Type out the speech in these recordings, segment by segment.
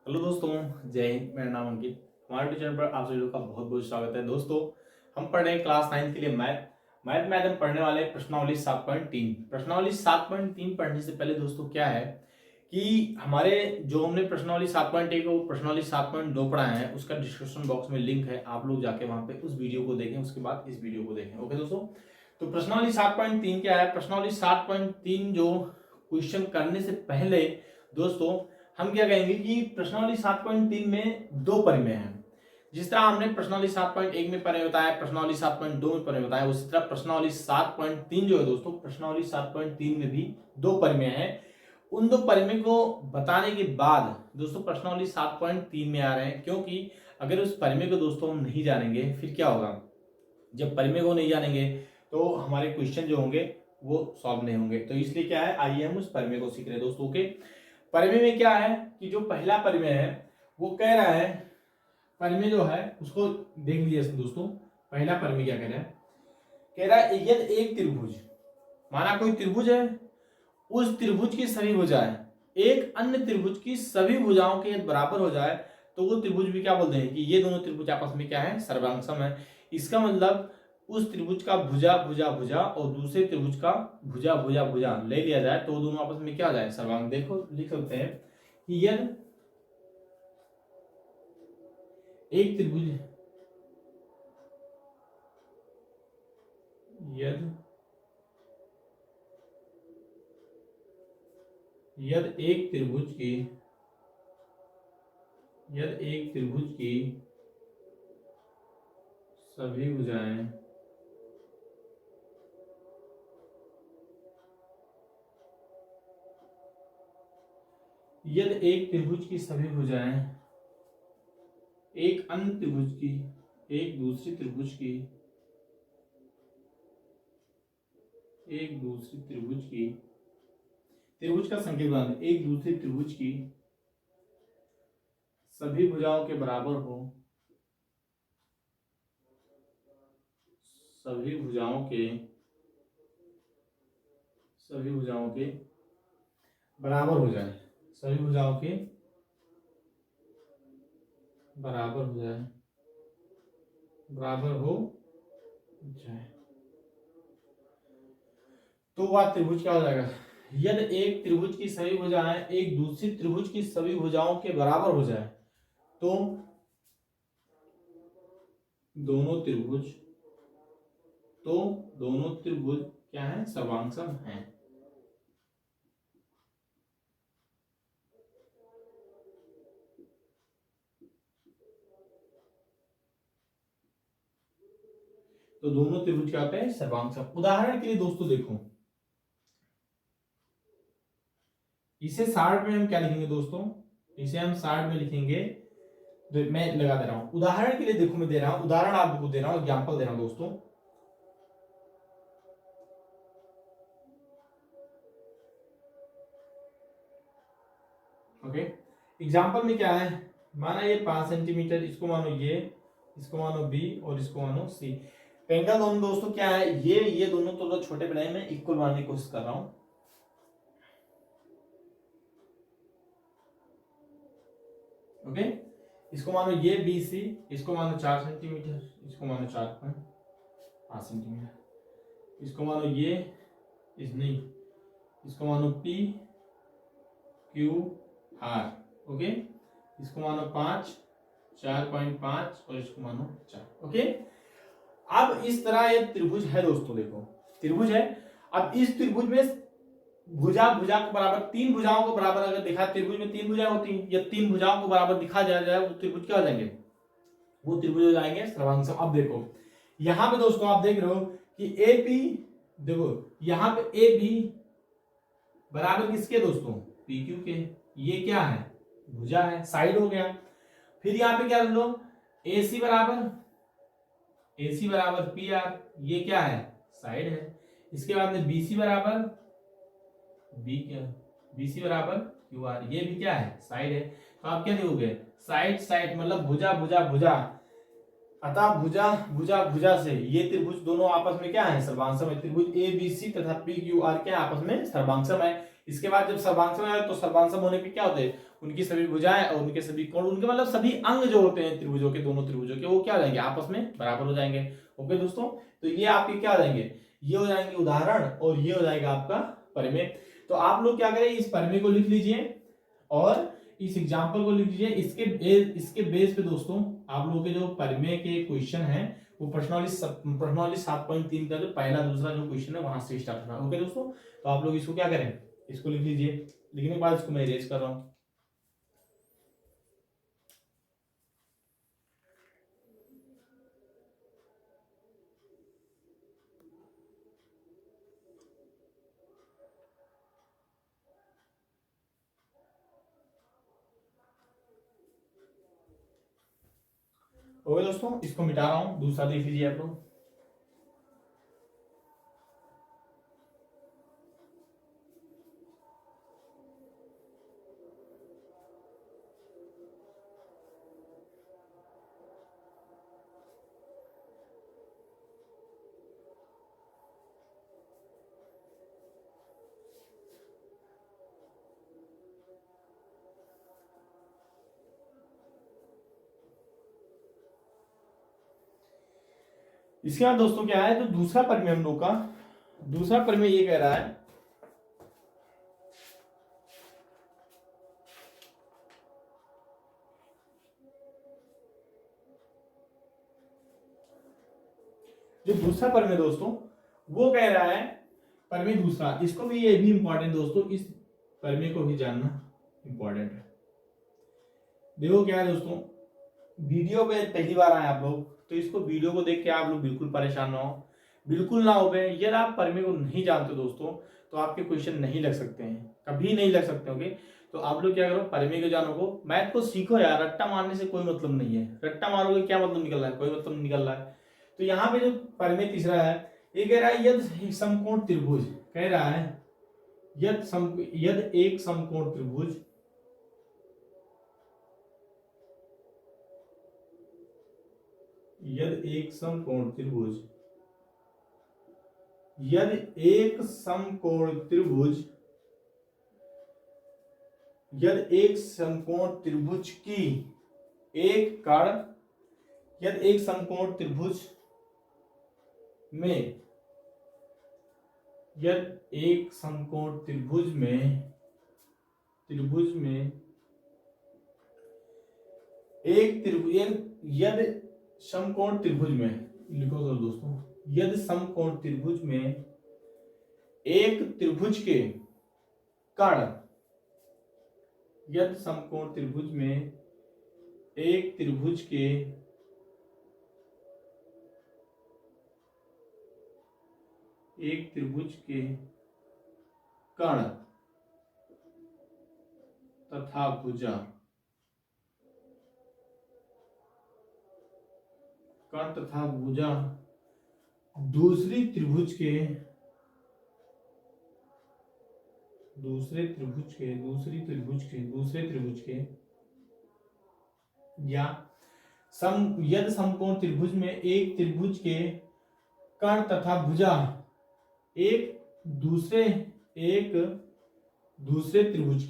Hello दोस्तों, जय हिंद। मेरा नाम अंकित। हमारे यूट्यूब चैनल पर आप सभी लोग का बहुत बहुत स्वागत है। दोस्तों, हम पढ़ रहे हैं क्लास 9 के लिए मैथ में आज हम पढ़ने वाले हैं प्रश्नावली 7.3। प्रश्नावली 7.3 पढ़ने से पहले दोस्तों क्या है कि हमारे जो हमने प्रश्नावली 7.1 और प्रश्नावली 7.2 पढ़ा है उसका डिस्क्रिप्शन बॉक्स में लिंक है, आप लोग जाके वहां पे उस वीडियो को देखें, उसके बाद इस वीडियो को देखें। ओके दोस्तों, तो प्रश्नावली 7.3 क्या है? प्रश्नावली 7.3 जो क्वेश्चन करने से पहले दोस्तों हम क्या कहेंगे कि प्रश्नावली 7.3 में दो परिमेय हैं। जिस तरह हमने प्रश्नावली 7.1 में परिमेय बताया, प्रश्नावली 7.2 में परिमेय बताया, उसी तरह प्रश्नावली 7.3 जो है दोस्तों, प्रश्नावली 7.3 में भी दो परिमेय हैं। उन दो परिमेय को बताने के बाद दोस्तों प्रश्नावली 7.3 में आ रहे हैं, क्योंकि अगर उस परिमेय को दोस्तों हम नहीं जानेंगे फिर क्या होगा। जब परिमेय को नहीं जानेंगे तो हमारे क्वेश्चन जो होंगे वो सॉल्व नहीं होंगे। तो इसलिए क्या है, आइए हम उस परिमेय को सीख रहे हैं दोस्तों के। परिमेय में क्या है कि जो पहला परिमेय है वो कह रहा है, परिमेय जो है उसको देख लीजिए दोस्तों। पहला परिमेय क्या कह रहा है? कह रहा है यदि एक त्रिभुज, माना कोई त्रिभुज है, उस त्रिभुज की सभी भुजाएं एक अन्य त्रिभुज की सभी भुजाओं के बराबर हो जाए तो वो त्रिभुज भी क्या बोलते हैं कि ये दोनों त्रिभुज आपस में क्या है, सर्वांगसम है। इसका मतलब उस त्रिभुज का भुजा भुजा भुजा और दूसरे त्रिभुज का भुजा भुजा भुजा ले लिया जाए तो दोनों आपस में क्या हो जाए, सर्वांग। देखो लिख सकते हैं कि यदि एक त्रिभुज, यदि यदि एक त्रिभुज की सभी भुजाएं यदि एक त्रिभुज की सभी भुजाएं एक अन्य त्रिभुज की एक दूसरी त्रिभुज की त्रिभुज का संकेत बना, एक दूसरी त्रिभुज की सभी भुजाओं के बराबर हो, सभी भुजाओं के बराबर हो जाए, सभी भुजाओं के बराबर हो जाए, बराबर हो जाए तो वह त्रिभुज क्या हो जाएगा। यदि एक त्रिभुज की सभी भुजाएं एक दूसरी त्रिभुज की सभी भुजाओं के बराबर हो जाए तो दोनों त्रिभुज क्या है, सर्वांगसम हैं। तो दोनों त्रिभुज क्या होते हैं, सर्वांगसम। उदाहरण के लिए दोस्तों देखो, इसे 60 में हम क्या लिखेंगे दोस्तों, इसे हम 60 में लिखेंगे। तो मैं लगा दे रहा हूं उदाहरण के लिए, देखो मैं दे रहा हूं उदाहरण, आपको दे रहा हूं, एग्जांपल दे रहा हूं दोस्तों। ओके, एग्जांपल में क्या है, माना ये 5 सेंटीमीटर, इसको मानो ये, इसको मानो बी और इसको मानो सी। एंगल दोनों दोस्तों क्या है, ये दोनों तो छोटे बनाए, मैं इक्वल बनाने की कोशिश कर रहा हूं। ओके, इसको मानो ये बी सी, इसको मानो 4 सेंटीमीटर, इसको मानो 4.5 सेंटीमीटर, इसको मानो ये नहीं, इसको मानो पी क्यू आर। ओके, इसको मानो 5, 4.5 और इसको मानो 4। ओके, अब इस तरह ये त्रिभुज है दोस्तों, देखो त्रिभुज है। अब इस त्रिभुज में भुजा भुजा को बराबर, तीन भुजाओं को बराबर अगर दिखा, त्रिभुज में 3 भुजाएं होती हैं, या 3 भुजाओं को बराबर दिखा जाए वो त्रिभुज क्या हो जाएंगे, वो त्रिभुज हो जाएंगे सर्वांगसम। अब देखो यहां पे दोस्तों आप देख रहे हो कि ए पी, देखो यहां पे ए बी बराबर किसके दोस्तों, पी क्यू के। ये क्या है, भुजा है, साइड हो गया। फिर यहां पे क्या कर लो, ए सी बराबर पी आर, ये क्या है, साइड है। इसके बाद में बीसी बराबर बीसी बराबर क्यू आर, ये भी क्या है, साइड है। तो आप क्या लिखोगे, साइड साइड मतलब भुजा भुजा भुजा, अतः भुजा भुजा भुजा से ये त्रिभुज दोनों आपस में क्या है, सर्वांगसम है। त्रिभुज ए बी सी तथा पी क्यू आर क्या आपस में सर्वांगसम है। इसके बाद जब सर्वांगसम है तो सर्वांगसम होने पे क्या होते हैं, उनकी सभी भुजाएं और उनके सभी कोण, उनके मतलब सभी अंग जो होते हैं त्रिभुजों के, दोनों त्रिभुजों के, वो क्या हो जाएंगे, आपस में बराबर हो जाएंगे। ओके दोस्तों, तो ये आपके क्या हो जाएंगे, ये हो जाएंगे उदाहरण और ये हो जाएगा आपका प्रमेय। तो आप लोग क्या करें, इस प्रमेय को लिख लीजिए और इस एग्जाम्पल को लिख लीजिए। इसके बेस पे दोस्तों आप लोगों के जो प्रमेय के क्वेश्चन है वो प्रश्नावली 7.3 का जो पहला दूसरा जो क्वेश्चन है वहां से स्टार्ट होना। ओके दोस्तों, तो आप लोग इसको क्या करें, इसको लिख लीजिए। लिखने के बाद इसको मैं इरेज कर रहा हूं। ओके दोस्तों, इसको मिटा रहा हूं, दूसरा देख लीजिए आप लोग। इसके बाद दोस्तों क्या है, तो दूसरा प्रमेय हम लोग का, दूसरा प्रमेय ये कह रहा है जो दूसरा प्रमेय दोस्तों वो कह रहा है, प्रमेय दूसरा, इसको भी, ये भी इंपॉर्टेंट दोस्तों, इस प्रमेय को भी जानना इंपॉर्टेंट है। देखो क्या है दोस्तों, वीडियो पे पहली बार आए आप लोग, तो इसको वीडियो को देख के आप लोग बिल्कुल परेशान ना हो, बिल्कुल ना हो गए। यदि आप प्रमेय को नहीं जानते दोस्तों तो आपके क्वेश्चन नहीं लग सकते हैं, कभी नहीं लग सकते होंगे। तो आप लोग क्या करो, प्रमेय को जानो, को मैथ को सीखो यार, रट्टा मारने से कोई मतलब नहीं है। रट्टा मारोगे क्या मतलब निकल रहा है, कोई मतलब नहीं निकल रहा है। तो यहाँ पे जो प्रमेय तीसरा है ये कह रहा है, यदि समकोण त्रिभुज, कह रहा है यदि एक समकोण त्रिभुज यदि एक समकोण त्रिभुज यदि एक समकोण त्रिभुज यदि एक समकोण त्रिभुज की एक कण, यदि एक समकोण त्रिभुज में यदि एक समकोण त्रिभुज में एक त्रिभुज, यदि समकोण त्रिभुज में, लिखो तो दोस्तों, यदि समकोण त्रिभुज में एक त्रिभुज के कण, यदि समकोण त्रिभुज में एक त्रिभुज के कण तथा भुजा, कण तथा भुजा दूसरे त्रिभुज के या यदि समकोण त्रिभुज में एक त्रिभुज के कण तथा भुजा एक दूसरे त्रिभुज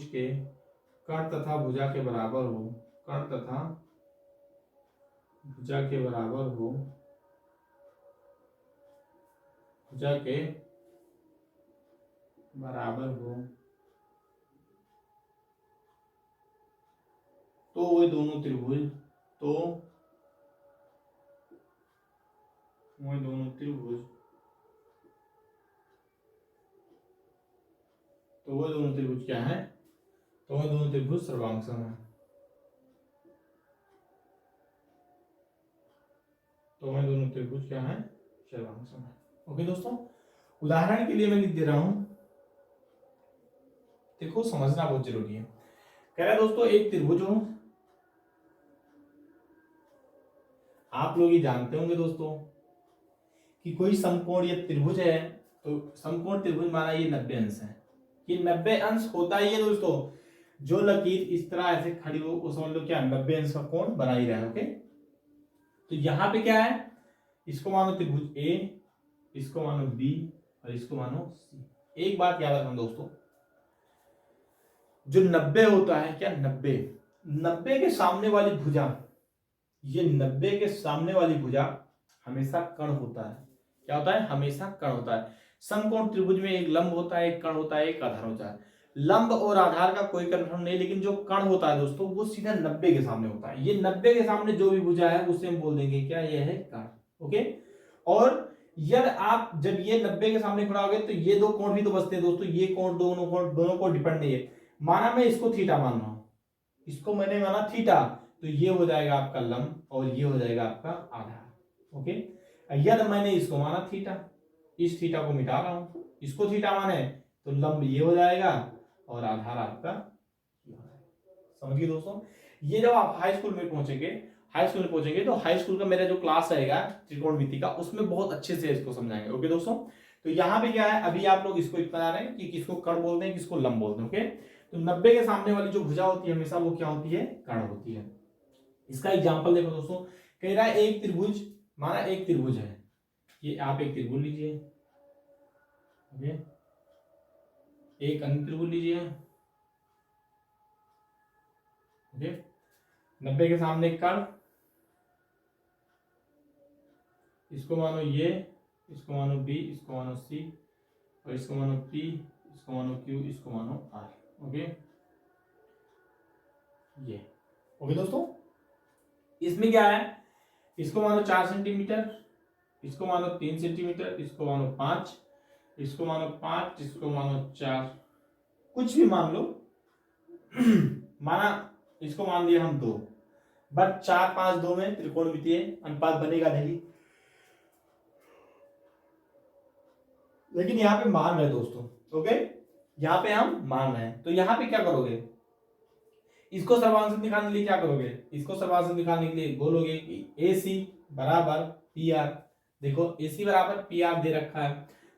के कण तथा भुजा के बराबर हो, कण तथा भुजा के बराबर हो, भुजा के बराबर हो, तो वे दोनों त्रिभुज क्या है, तो वह दोनों त्रिभुज सर्वांगसम है। तो वह दोनों त्रिभुज क्या है, सर्वांगसम है। ओके दोस्तों, उदाहरण के लिए मैं लिख दे रहा हूं, देखो समझना बहुत जरूरी है। कह रहा है दोस्तों, एक त्रिभुज हो, आप लोग ये जानते होंगे दोस्तों कि कोई समकोण या त्रिभुज है, तो समकोण त्रिभुज माना ये 90 अंश है। ये 90 अंश होता ही है दोस्तों, जो लकीर इस तरह ऐसे खड़ी हो उस समझ लो क्या 90 अंश का कोण बना ही रहा है। ओके, तो यहां पे क्या है, इसको मानो त्रिभुज ए, इसको मानो बी और इसको मानो सी। एक बात याद रखना दोस्तों, जो 90 होता है, क्या 90, 90 के सामने वाली भुजा, ये 90 के सामने वाली भुजा हमेशा कर्ण होता है। क्या होता है? हमेशा कर्ण होता है। समकोण त्रिभुज में एक लंब होता है, एक कर्ण होता है, एक आधार होता है। लंब और आधार का कोई कंफर्म नहीं, लेकिन जो कर्ण होता है दोस्तों वो सीधा 90 के सामने होता है। ये 90 के सामने जो भी भुजा है उसे हम बोल देंगे क्या, ये है कर्ण। ओके। और यदि आप जब ये 90 के सामने खड़ा हो गए तो ये दो कोण भी तो बचते हैं दोस्तों, ये कोण दोनों को डिपेंड नहीं है। माना मैं इसको थीटा मान रहा हूं, इसको मैंने माना थीटा, तो ये हो जाएगा आपका लंब और ये हो जाएगा आपका आधार। ओके। यदि मैंने इसको माना थीटा, इस थीटा को मिटा रहा हूं, इसको थीटा माने तो लंब ये हो जाएगा और आधार आपका ये हो जाएगा। समझिए दोस्तों, ये जब आप हाई स्कूल में पहुंचेंगे, तो हाई स्कूल का मेरा जो क्लास रहेगा त्रिकोणमिति का, उसमें बहुत अच्छे से इसको समझाएंगे। ओके दोस्तों, तो यहाँ पे क्या है, अभी आप लोग इसको इतना जान रहे हैं कि किसको कर्ण बोलते हैं, किसको लंब बोलते हैं। ओके, तो 90 के सामने वाली जो भुजा होती है हमेशा वो क्या होती है, कर्ण होती है। इसका एग्जांपल देखो दोस्तों, कह रहा है एक त्रिभुज, माना एक त्रिभुज है, ये आप एक त्रिभुज लीजिए, ओके, एक अन्य त्रिभुज लीजिए, ओके, 90 के सामने कर्ण, इसको मानो ये, इसको मानो बी, इसको मानो सी, और इसको मानो पी, इसको मानो क्यू, इसको मानो आर। ओके, ये ओके दोस्तों, इसमें क्या है, इसको मानो 4 सेंटीमीटर, इसको मानो 3 सेंटीमीटर, इसको मानो 5, इसको मानो 5, इसको मानो 4, कुछ भी मान लो। माना इसको मान दिया हम 2, बट 4 5 2 में त्रिकोणमितीय अनुपात बनेगा नहीं, लेकिन यहाँ पे मान रहे दोस्तों। ओके, यहाँ पे हम मान रहे हैं, तो यहाँ पे क्या करोगे, इसको सर्वांश निकालने के लिए क्या करोगे, इसको सर्वांश निकालने के लिए बोलोगे कि AC बराबर PR। देखो AC बराबर PR दे रखा है,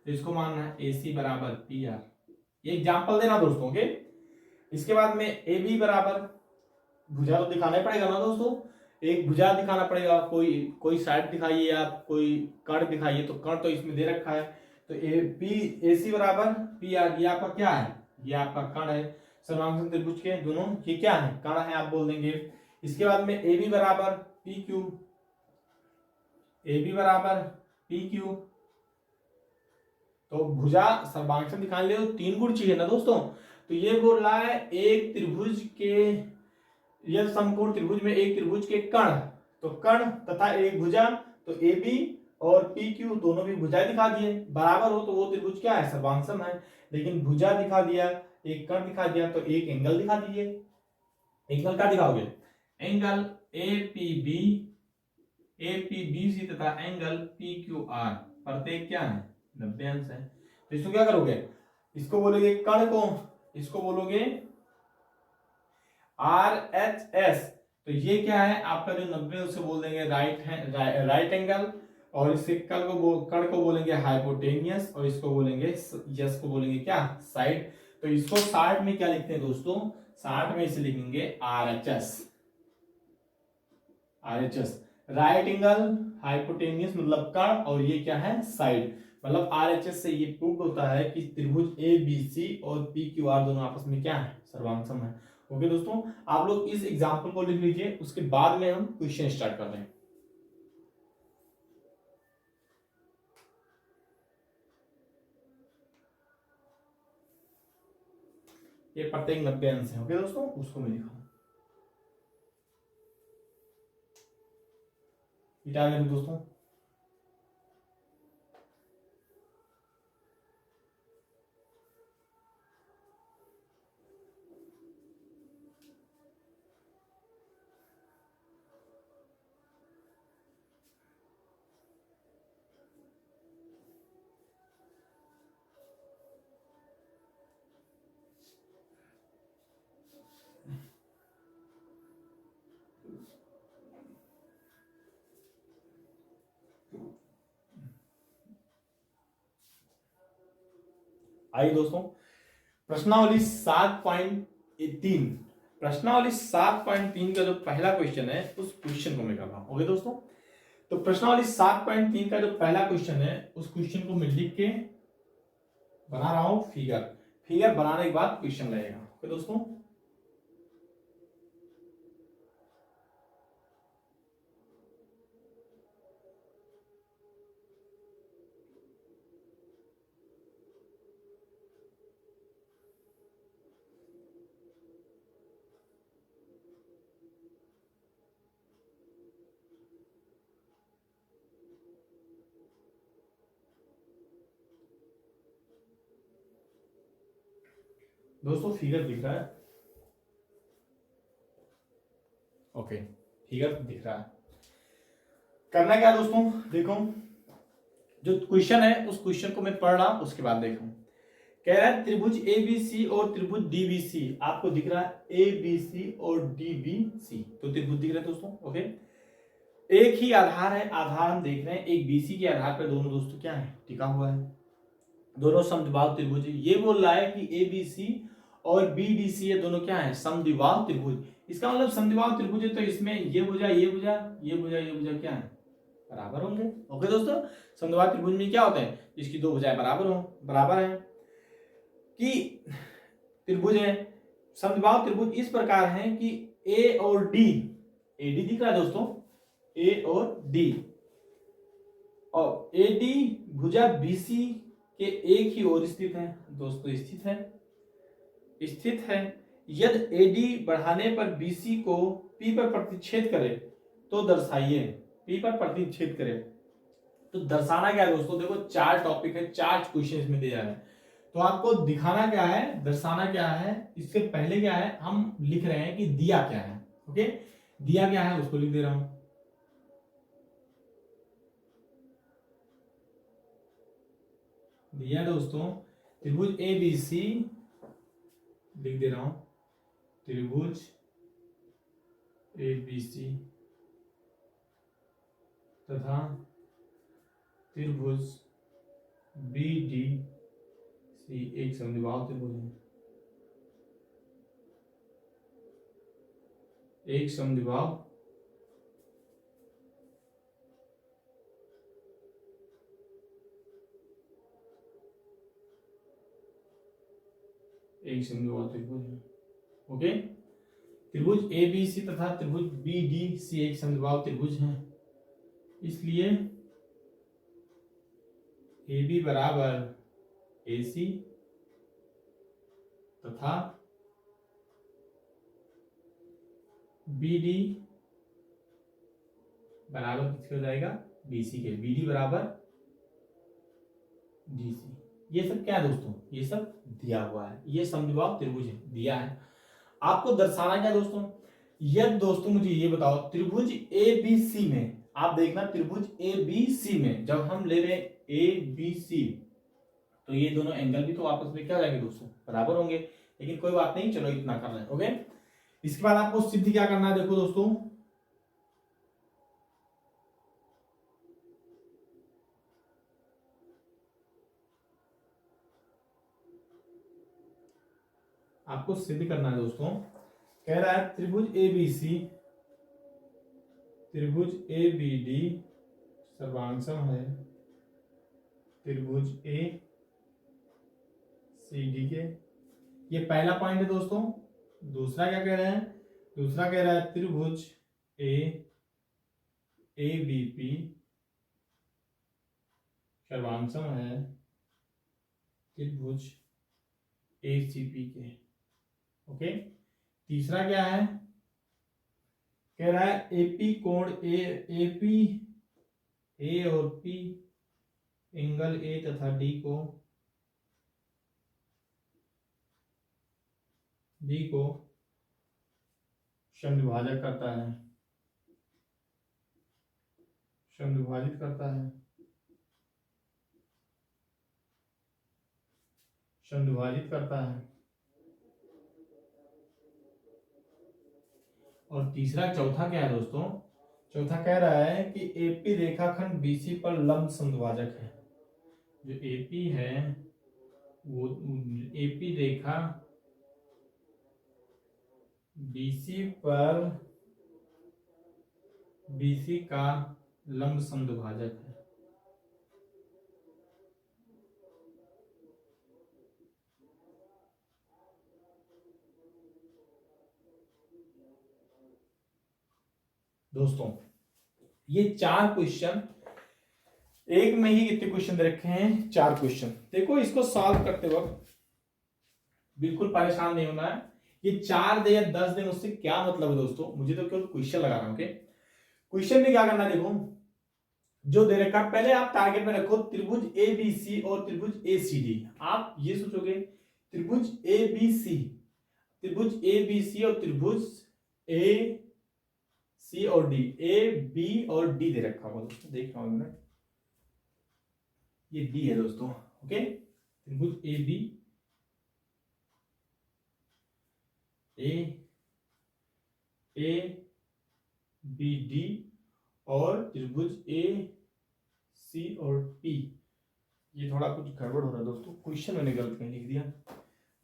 तो इसको मानना है AC बराबर PR। ये एग्जांपल देना दोस्तों। ओके, इसके बाद में AB बराबर, भुजा तो दिखाना ही पड़ेगा ना दोस्तों, एक भुजा दिखाना पड़ेगा, कोई साइड दिखाइए, आप कोई कर्ण दिखाइए, तो कर्ण तो इसमें दे रखा है, तो AC बराबर PR, ये आपका क्या है, ये आपका कर्ण है। सर्वांग त्रिभुज के दोनों ये क्या है, कर्ण है, आप बोल देंगे। इसके बाद में AB बराबर PQ, AB बराबर PQ, तो भुजा सर्वांग दिखाने लिए तो 3 गुण चाहिए ना दोस्तों, तो ये बोल रहा है एक त्रिभुज के, यह समकोण त्रिभुज में एक त्रिभुज के कर्ण, तो कर्ण तथा एक भुजा, तो AB और PQ दोनों भी भुजाएं दिखा दिए, बराबर हो तो वो त्रिभुज क्या है, सर्वांगसम है। लेकिन भुजा दिखा दिया, एक कर्ण दिखा दिया, तो एक एंगल दिखा दीजिए। एंगल क्या दिखाओगे, एंगल APBC तथा एंगल PQR, प्रत्येक क्या है, 90 अंश है। तो इसको क्या करोगे, इसको बोलोगे कर्ण को, इसको बोलोगे RHS, तो ये क्या है आपका जो 90 उसे बोल देंगे राइट एंगल, और इसके कर्ण को बोलेंगे हाइपोटेनियस, और इसको बोलेंगे यस को बोलेंगे क्या, साइड। तो इसको 60 में क्या लिखते हैं दोस्तों, 60 में इसे लिखेंगे RHS, राइट एंगल हाइपोटेनियस मतलब कर्ण, और ये क्या है, साइड। मतलब RHS से ये प्रूव होता है कि त्रिभुज ABC और PQR दोनों आपस में क्या है, सर्वांगसम है। ओके दोस्तों, आप लोग इस एग्जांपल को लिख लीजिए, उसके बाद में हम क्वेश्चन स्टार्ट कर रहे हैं। ये प्रत्येक 90 अंश है। ओके दोस्तों, उसको मैं लिखा दोस्तों। आइए दोस्तों, प्रश्नावली 7.3, प्रश्नावली 7.3 का जो पहला क्वेश्चन है उस क्वेश्चन को मैं कर रहा हूं। ओके दोस्तों, तो प्रश्नावली 7.3 का जो पहला क्वेश्चन है उस क्वेश्चन को मैं लिख के बना रहा हूं फिगर बनाने के बाद क्वेश्चन लगेगा। ओके दोस्तों, दोस्तों फिगर दिख रहा है? ओके, फिगर दिख रहा है। करना क्या दोस्तों, देखो जो क्वेश्चन है उस क्वेश्चन को मैं पढ़ रहा हूं, उसके बाद देखो। कह रहा है त्रिभुज एबीसी और त्रिभुज डीबीसी, आपको दिख रहा है एबीसी और डीबीसी, तो त्रिभुज दिख रहे हैं दोस्तों। ओके, एक ही आधार है, आधार हम देख रहे हैं एक बीसी के आधार पर दोनों दोस्तों क्या है, टिका हुआ है, दोनों समद्विबाहु त्रिभुज। ये बोल रहा है कि एबीसी और बीडीसी ये दोनों क्या है, समद्विबाहु त्रिभुज। इसका मतलब समद्विबाहु त्रिभुज है तो इसमें ये भुजा ये भुजा ये भुजा ये भुजा क्या है, बराबर होंगे। ओके दोस्तों, समद्विबाहु त्रिभुज में क्या होता है, जिसकी दो भुजाएं बराबर है कि त्रिभुज है। समद्विबाहु त्रिभुज इस प्रकार है कि ए और डी, एडी दिख रहा है दोस्तों, ए और डी, और एडी भुजा बीसी के एक ही ओर स्थित है दोस्तों, स्थित है। यदि एडी बढ़ाने पर बीसी को पी पर प्रतिच्छेद करे तो दर्शाइए, पी पर प्रतिच्छेद करे तो दर्शाना क्या है दोस्तों, देखो चार टॉपिक है, चार क्वेश्चन इसमें दिया है, तो आपको दिखाना क्या है, दर्शाना क्या है। इससे पहले क्या है, हम लिख रहे हैं कि दिया क्या है। ओके, दिया क्या है उसको लिख दे रहा हूं। दिया दोस्तों त्रिभुज ए बी सी, लिख दे रहा हूं त्रिभुज ए बी सी तथा त्रिभुज बी डी सी एक समद्विबाहु त्रिभुज है, एक समद्विबाहु त्रिभुज है। ओके, त्रिभुज ए बी सी तथा त्रिभुज बी डी सी एक समद्विबाहु त्रिभुज है, इसलिए ए बी बराबर ए सी तथा बी डी बराबर किसके हो जाएगा, बी सी के, बी डी बराबर डी सी। ये सब क्या है दोस्तों, ये सब दिया हुआ है, ये समद्विबाहु त्रिभुज है, दिया है। आपको दर्शाना क्या दोस्तों, यदि दोस्तों मुझे ये बताओ त्रिभुज ए बी सी में, आप देखना त्रिभुज ए बी सी में जब हम ले रहे ए बी सी तो ये दोनों एंगल भी तो आपस में क्या हो जाएंगे दोस्तों, बराबर होंगे, लेकिन कोई बात नहीं, चलो इतना कर रहे हैं। ओके, इसके बाद आपको सिद्ध क्या करना है, देखो दोस्तों आपको सिद्ध करना है दोस्तों। कह रहा है त्रिभुज ए बी सी, त्रिभुज ए बी डी सर्वांगसम है त्रिभुज ए सी डी के, ये पहला पॉइंट है दोस्तों। दूसरा क्या कह रहे हैं, दूसरा कह रहा है त्रिभुज ए बी पी सर्वांगसम है त्रिभुज ए सी पी के। ओके, तीसरा क्या है, कह रहा है एपी कोण एपी ए और पी एंगल ए तथा डी को समद्विभाजक करता है, समद्विभाजित करता है, समद्विभाजित करता है। और तीसरा चौथा क्या है दोस्तों, चौथा कह रहा है कि एपी रेखाखंड बीसी पर लंब समद्विभाजक है। जो एपी है वो एपी रेखा बीसी पर बीसी का लंब समद्विभाजक है। दोस्तों ये 4 क्वेश्चन, एक में ही कितने क्वेश्चन दे रखे हैं, 4 क्वेश्चन। देखो इसको सॉल्व करते वक्त बिल्कुल परेशान नहीं होना है। ये 4 दे या 10 दे उससे क्या मतलब है दोस्तों, मुझे तो केवल क्वेश्चन लगाना है। ओके, क्वेश्चन में क्या करना है, देखो जो दे रखा है पहले आप टारगेट में रखो त्रिभुज ए बी सी और त्रिभुज ए सी डी। आप ये सोचोगे त्रिभुज ए बी सी, त्रिभुज ए बी सी और त्रिभुज ए सी और डी, ए बी और डी दे रखा होगा दोस्तों, देख रहा हूं मैं, ये डी है दोस्तों। ओके, त्रिभुज A B, A B D और त्रिभुज ए सी और पी। ये थोड़ा कुछ गड़बड़ हो रहा है दोस्तों, क्वेश्चन मैंने गलत कहीं लिख दिया।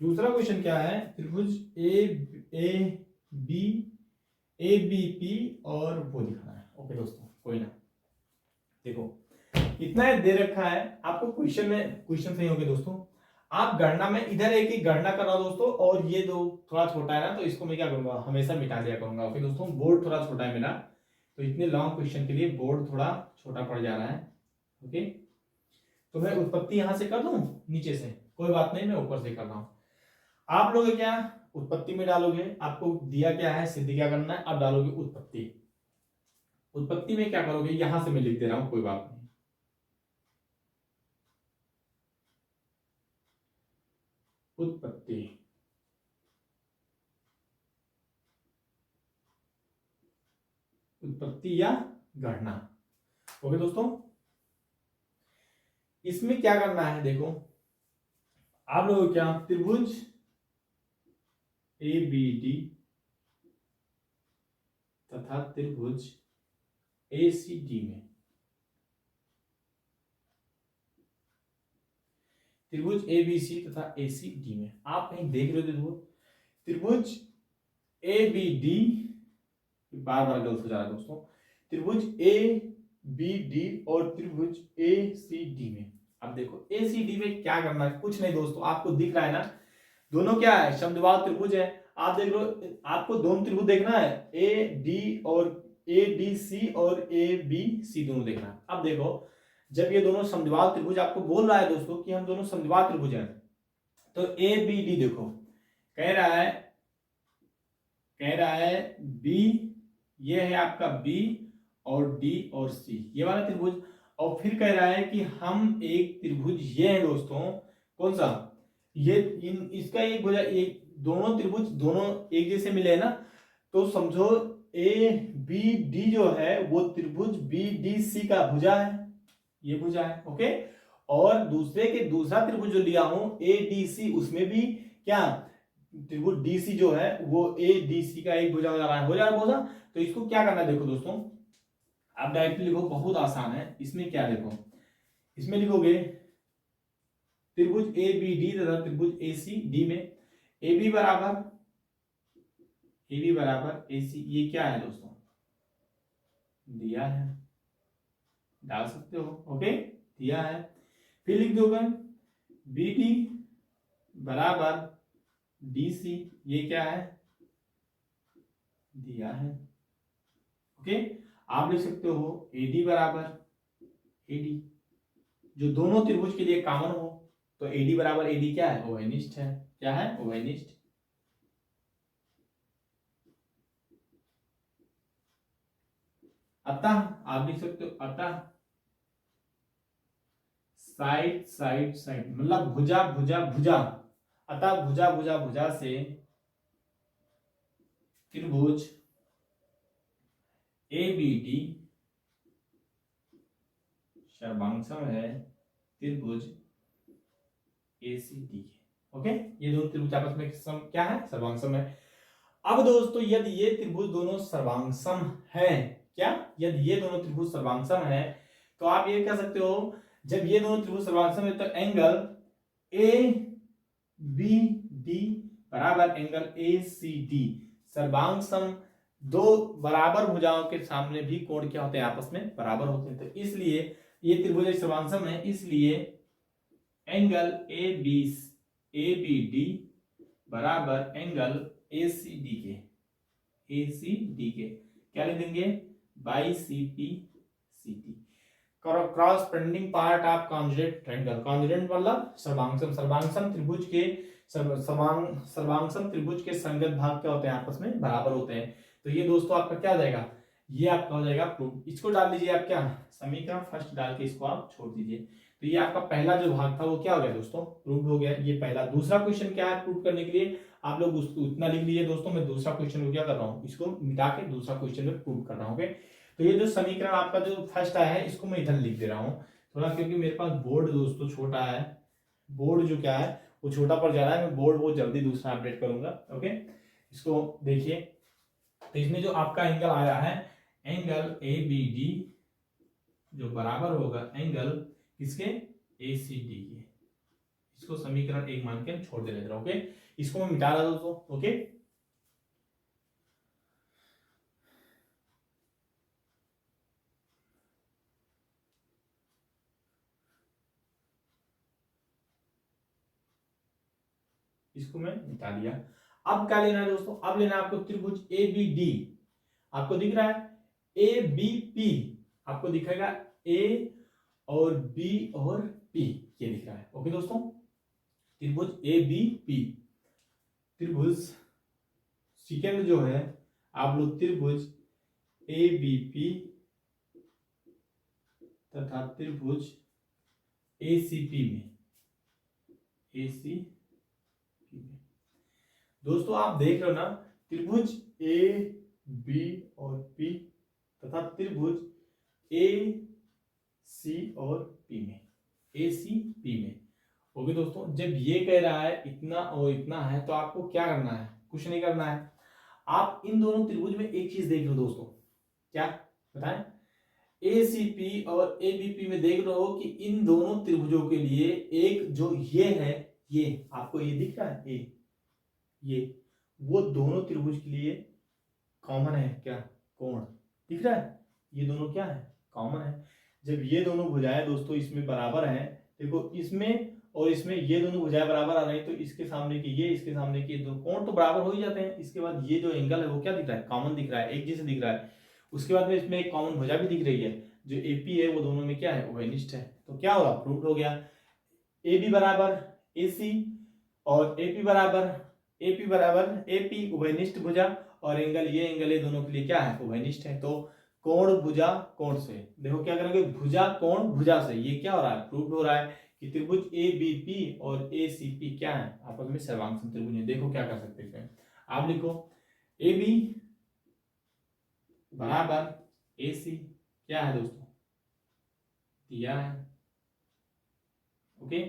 दूसरा क्वेश्चन क्या है, त्रिभुज ए बी पी और वो दिखाना है। ओके दोस्तों, कोई ना, देखो इतना दे रखा है आपको क्वेश्चन में, क्वेश्चन सही होंगे दोस्तों। आप गणना में इधर एक ही गणना कर रहा हूं दोस्तों, और ये दो थोड़ा छोटा है ना, तो इसको मैं क्या करूंगा, हमेशा मिटा दिया करूंगा। ओके दोस्तों, बोर्ड थोड़ा छोटा है मेरा, तो इतने लॉन्ग क्वेश्चन के लिए बोर्ड थोड़ा छोटा पड़ जा रहा है। ओके, तो मैं उत्पत्ति यहां से कर दूं नीचे से, कोई बात नहीं, मैं ऊपर से कर रहा हूं। आप लोग क्या उत्पत्ति में डालोगे, आपको दिया क्या है, सिद्ध क्या करना है, आप डालोगे उत्पत्ति। उत्पत्ति में क्या करोगे, यहां से मैं लिख दे रहा हूं, कोई बात नहीं। उत्पत्ति, उत्पत्ति या गणना। ओके दोस्तों, इसमें क्या करना है, देखो आप लोगों को क्या, त्रिभुज ए बी डी तथा त्रिभुज ए सी डी में, त्रिभुज ए बी सी तथा ए सी डी में आप कहीं देख रहे हो, त्रिभुज ए बी डी, बार बार गलत हो जा रहा है दोस्तों, त्रिभुज ए बी डी और त्रिभुज ए सी डी में। अब देखो ए सी डी में क्या करना है, कुछ नहीं दोस्तों, आपको दिख रहा है ना, दोनों क्या है, समद्विबाहु त्रिभुज है। आप देख लो, आपको दोनों त्रिभुज देखना है, ए डी और ए डी सी और ए बी सी दोनों देखना है। अब देखो जब ये दोनों समद्विबाहु त्रिभुज आपको बोल रहा है दोस्तों कि हम दोनों समद्विबाहु त्रिभुज हैं, तो ए बी डी देखो कह रहा है बी, ये है आपका बी और डी और सी, ये वाला त्रिभुज। और फिर कह रहा है कि हम एक त्रिभुज ये है दोस्तों, कौन सा, ये इसका एक भुजा, एक दोनों त्रिभुज दोनों एक जैसे मिले ना, तो समझो ए बी डी जो है वो त्रिभुज बी डी सी का भुजा है, ये भुजा है। ओके, और दूसरा त्रिभुज जो लिया हूं ए डी सी, उसमें भी क्या त्रिभुज डी सी जो है वो ए डी सी का एक भुजा हो जा रहा है भुजा। तो इसको क्या करना है, देखो दोस्तों आप डायरेक्टली लिखो, बहुत आसान है। इसमें क्या देखो, इसमें लिखोगे त्रिभुज ए बी डी तथा त्रिभुज ए सी डी में ए बी बराबर ए सी, ये क्या है दोस्तों, दिया है, डाल सकते हो। ओके, दिया है। फिर लिख दोगे बी डी बराबर डी सी, ये क्या है, दिया है। ओके, आप लिख सकते हो ए डी बराबर ए डी, जो दोनों त्रिभुज के लिए कॉमन हो, तो ए डी बराबर ए डी क्या है, उभयनिष्ठ है। क्या है, उभयनिष्ठ। अतः आप लिख सकते हो, अतः साइड साइड साइड, मतलब भुजा भुजा भुजा, अतः भुजा भुजा भुजा से त्रिभुज ए बी डी सर्वांगसम है त्रिभुज ए सी डी के। ओके, ये दोनों त्रिभुज आपस में सम क्या है, सर्वांगसम है। अब दोस्तों यदि ये त्रिभुज दोनों सर्वांगसम है, क्या, यदि ये दोनों त्रिभुज सर्वांगसम है, तो आप ये कह सकते हो जब ये दोनों त्रिभुज सर्वांगसम है तो एंगल ए बी डी बराबर एंगल ए सी डी सर्वांगसम, दो बराबर भुजाओं के सामने भी कोण क्या होते हैं, आपस में बराबर होते हैं। तो इसलिए ये त्रिभुज सर्वांगसम है, इसलिए एंगल ए बी डी बराबर एंगल ए सी डी के, क्या लिख देंगे, by C P C T. Corresponding part of conjugate triangle, conjugate मतलब सर्वांगसम, सर्वांगसम त्रिभुज के सर्वांगसम त्रिभुज के संगत भाग क्या होते हैं, आपस में बराबर होते हैं। तो ये दोस्तों आपका क्या हो जाएगा, ये आपका हो जाएगा प्रूफ। इसको डाल दीजिए आप क्या, समीकरण फर्स्ट डाल के इसको आप छोड़ दीजिए। तो ये आपका पहला जो भाग था वो क्या हो गया दोस्तों, प्रूफ हो गया। ये पहला। दूसरा क्वेश्चन क्या है, प्रूफ करने के लिए आप लोग उसको उतना लिख लीजिए दोस्तों। मैं दूसरा क्वेश्चन को क्या कर रहा हूँ, इसको मिटा के दूसरा क्वेश्चन में प्रूफ कर रहा हूँ। तो ये जो समीकरण आपका जो फर्स्ट आया है इसको मैं इधर लिख दे रहा हूँ थोड़ा, क्योंकि मेरे पास बोर्ड दोस्तों छोटा है, बोर्ड जो क्या है वो छोटा पड़ जा रहा है। मैं बोर्ड वो जल्दी दूसरा अपडेट करूंगा। ओके, इसको देखिए। तो इसमें जो आपका एंगल आया है, एंगल ए बी डी जो बराबर होगा एंगल किसके, ए सी डी के। इसको समीकरण एक मान के छोड़ दे रहे। ओके, इसको मैं मिटा रहा दोस्तों। ओके, इसको मैं मिटा दिया। अब क्या लेना है दोस्तों, अब लेना है आपको त्रिभुज ए बी डी। आपको दिख रहा है ए बी पी, आपको दिखेगा ए और बी और पी, ये दिख रहा है। ओके दोस्तों, त्रिभुज ए बी पी, त्रिभुज सेकंड जो है आप लोग त्रिभुज ए बी पी तथा त्रिभुज ए सी पी में, ए सी पी में दोस्तों आप देख रहे हो ना, त्रिभुज ए बी और पी तथा त्रिभुज ए सी और पी में, ए सी पी में। ओके दोस्तों, जब ये कह रहा है इतना और इतना है तो आपको क्या करना है, कुछ नहीं करना है। आप इन दोनों त्रिभुज में एक चीज देख लो दोस्तों, क्या बताएं, ए सी पी और ए बी पी में देख रहे हो कि इन दोनों त्रिभुजों के लिए एक जो ये है, ये आपको ये दिख रहा है, ये वो दोनों त्रिभुज के लिए कॉमन है। क्या, कोण दिख रहा है, ये दोनों क्या है, कॉमन है। जब ये दोनों भुजाएं दोस्तों इसमें बराबर है, देखो इसमें और इसमें ये दोनों भुजाएं बराबर आ रही है, तो इसके सामने की ये, इसके सामने की दो कोण तो बराबर हो ही जाते हैं। इसके बाद ये जो एंगल है वो क्या दिख रहा है, कॉमन दिख रहा है, एक जैसे दिख रहा है। उसके बाद में इसमें एक कॉमन भुजा भी दिख रही है, जो एपी है वो दोनों में क्या है, उभयनिष्ठ है। तो क्या होगा, प्रूव्ड हो गया। ए बी बराबर ए सी और एपी बराबर एपी उभयनिष्ठ भुजा, और एंगल ये दोनों के लिए क्या है, उभयनिष्ठ है। तो कोण भुजा कोण से, देखो क्या करेंगे, भुजा कोण भुजा से, ये क्या हो रहा है, प्रूव्ड हो रहा है कि त्रिभुज ए बी पी और ए सी पी क्या है, आपस में सर्वांगसम त्रिभुज है। देखो क्या कर सकते हैं, आप लिखो ए बी बराबर ए सी, क्या है दोस्तों, दिया है। ओके,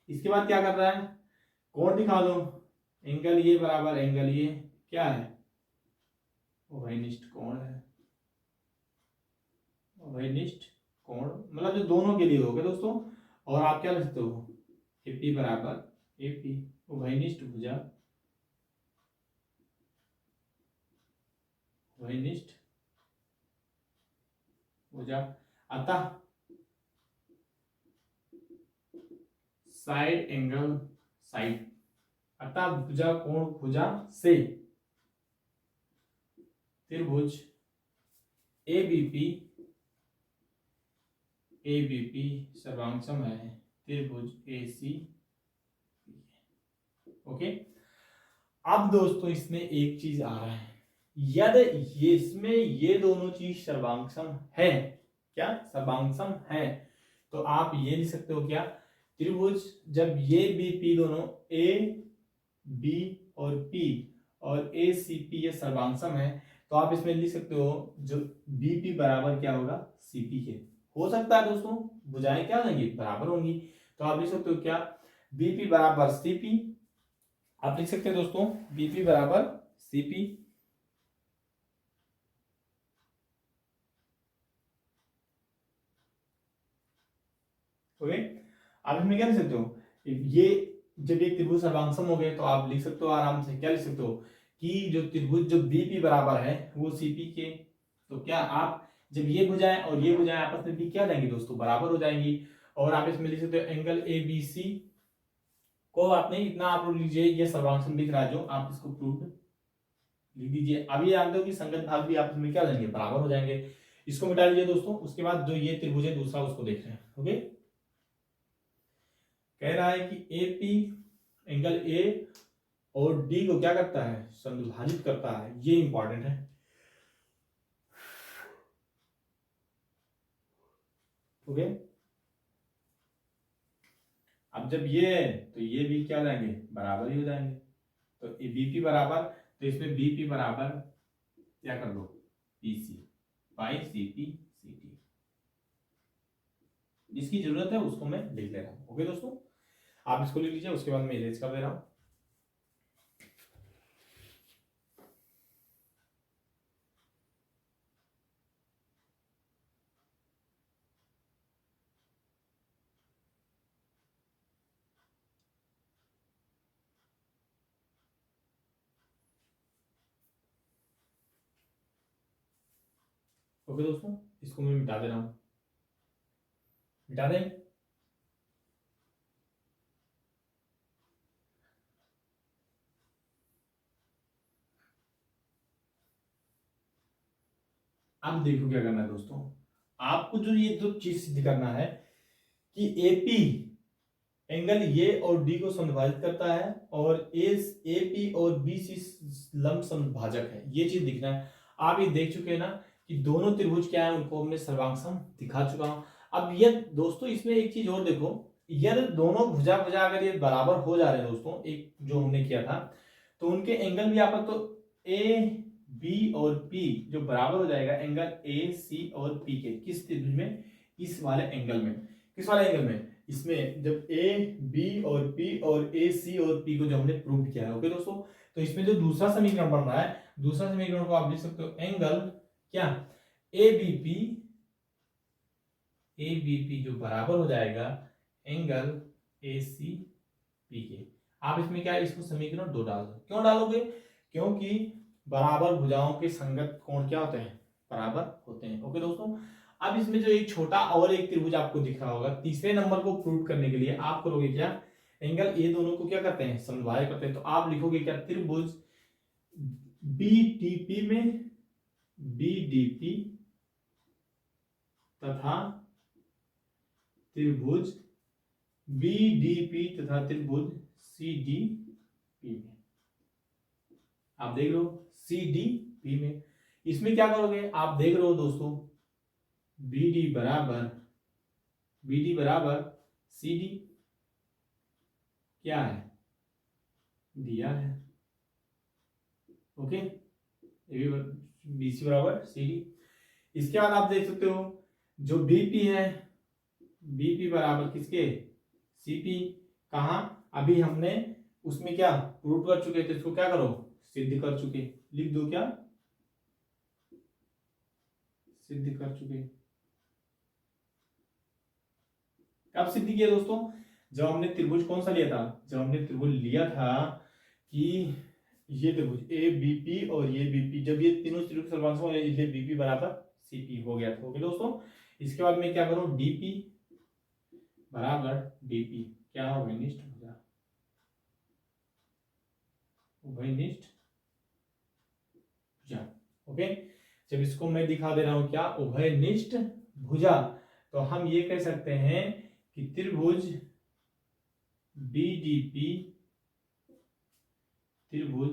इसके बाद क्या कर रहा है, कोण दिखा दो, एंगल ये बराबर एंगल ये, क्या है, उभयनिष्ठ कोण है। उभयनिष्ठ कोण मतलब जो दोनों के लिए हो गया दोस्तों। और आप क्या लिख सकते हो, एपी बराबर एपी उभयनिष्ठ भुजा, उभयनिष्ठ भुजा, अतः साइड एंगल साइड, अतः भुजा कोण भुजा से त्रिभुज एबीपी सर्वांगसम है त्रिभुज एसी। ओके, अब दोस्तों इसमें एक चीज आ रहा है, यदि ये इसमें ये दोनों चीज सर्वांगसम है, क्या सर्वांगसम है, तो आप ये लिख सकते हो क्या, त्रिभुज जब ये बीपी दोनों ए बी और पी और ए सी पी ये सर्वांगसम है, तो आप इसमें लिख सकते हो जो बीपी बराबर क्या होगा, सीपी के। हो सकता है दोस्तों भुजाएं क्या होंगी, बराबर होंगी, तो आप लिख सकते हो क्या, बीपी बराबर सीपी, आप लिख सकते हैं दोस्तों बीपी बराबर सीपी। ओके, आप इसमें क्या लिख सकते हो, ये जब एक त्रिभुज सर्वांगसम हो गए तो आप लिख सकते हो आराम से, क्या लिख सकते हो कि जो त्रिभुज जो बीपी बराबर है वो सीपी के। तो क्या आप जब ये भुजाएं और ये भुजाएं आपस में भी क्या जाएंगी दोस्तों, बराबर हो जाएंगी। और आप इसमें लिख सकते हो एंगल ए बी सी को, आप नहीं इतना आप लीजिए, ये सर्वांगसम दिख रहा है जो, आप इसको प्रूव लिख दीजिए। अब ये जानते हो कि संगत भाग भी आपस में क्या हो जाएंगे, बराबर हो जाएंगे। इसको मिटा लीजिए दोस्तों। उसके बाद जो ये त्रिभुज है दूसरा उसको देख रहे हैं। ओके, कह रहा है कि एपी एंगल ए और डी को क्या करता है, समद्विभाजित करता है। ये इंपॉर्टेंट है। ओके, अब जब ये है तो ये भी क्या हो जाएंगे, बराबर ही हो जाएंगे। तो बीपी बराबर, तो इसमें बीपी बराबर क्या कर दो, पीसी बाई सीपी सीटी। जिसकी जरूरत है उसको मैं लिख ले रहा हूं। ओके दोस्तों, आप इसको लिख लीजिए। उसके बाद मैं इरेज कर दे रहा हूं। ओके दोस्तों, इसको मैं मिटा दे रहा हूं। मिटा दें। अब देखो क्या करना है दोस्तों, आपको जो ये दो चीज सिद्ध करना है कि एपी एंगल ए और डी को समद्विभाजित करता है और एपी और बीसी लंब समद्विभाजक है। ये चीज दिखना है। आप ये देख चुके हैं ना कि दोनों त्रिभुज क्या है, उनको हमने सर्वांगसम दिखा चुका हूं। अब ये दोस्तों इसमें एक चीज और देखो, यदि दोनों भुजा भुजा अगर ये बराबर हो जा रहे हैं दोस्तों, एक जो हमने किया था, तो उनके एंगल भी आपस तो ए बी और पी जो बराबर हो जाएगा एंगल ए सी और पी के। किस त्रिभुज में, इस वाले एंगल में। किस वाले एंगल में, इसमें जब ए बी और पी और ए सी और पी को जो हमने प्रूव किया है। ओके दोस्तों, तो इसमें जो दूसरा समीकरण बन रहा है, दूसरा समीकरण को आप लिख सकते हो एंगल क्या, ए बी पी जो बराबर हो जाएगा एंगल ए सी पी के। आप इसमें क्या है, इसको समीकरण 2 डाल दो। क्यों डालोगे, क्योंकि बराबर भुजाओं के संगत कोण क्या होते हैं, बराबर होते हैं। ओके दोस्तों, अब इसमें जो एक छोटा और एक त्रिभुज आपको दिख रहा होगा, तीसरे नंबर को प्रूव करने के लिए आप करोगे क्या, एंगल ए दोनों को क्या करते हैं, समद्विभाजक करते हैं। तो आप लिखोगे क्या, त्रिभुज बीटीपी में बीडीपी तथा त्रिभुज बीडीपी तथा त्रिभुज सीडीपी में। आप देख लो सीडीपी में, इसमें क्या करोगे, आप देख रहे हो दोस्तों बीडी बराबर सीडी क्या है, दिया है। ओके, बीसी बराबर सीडी। इसके बाद आप देख सकते हो जो बीपी है, बीपी बराबर किसके, सीपी। कहा, अभी हमने उसमें क्या प्रूव कर चुके थे, इसको क्या करो, सिद्ध कर चुके। लिख दो क्या, सिद्ध कर चुके। कब सिद्ध किया दोस्तों, जब हमने त्रिभुज कौन सा लिया था, जब हमने त्रिभुज लिया था कि ये त्रिभुज ए बीपी और ये बीपी, जब ये तीनों त्रिभुज सर्वांश हो, इसलिए बीपी बराबर सीपी हो गया था। ओके दोस्तों, इसके बाद मैं क्या करूं, डीपी बराबर डीपी क्या हो, उभयनिष्ठ भुजा, उभयनिष्ठ भुजा। ओके, जब इसको मैं दिखा दे रहा हूं क्या, उभयनिष्ठ भुजा, तो हम ये कह सकते हैं कि त्रिभुज बीडीपी, त्रिभुज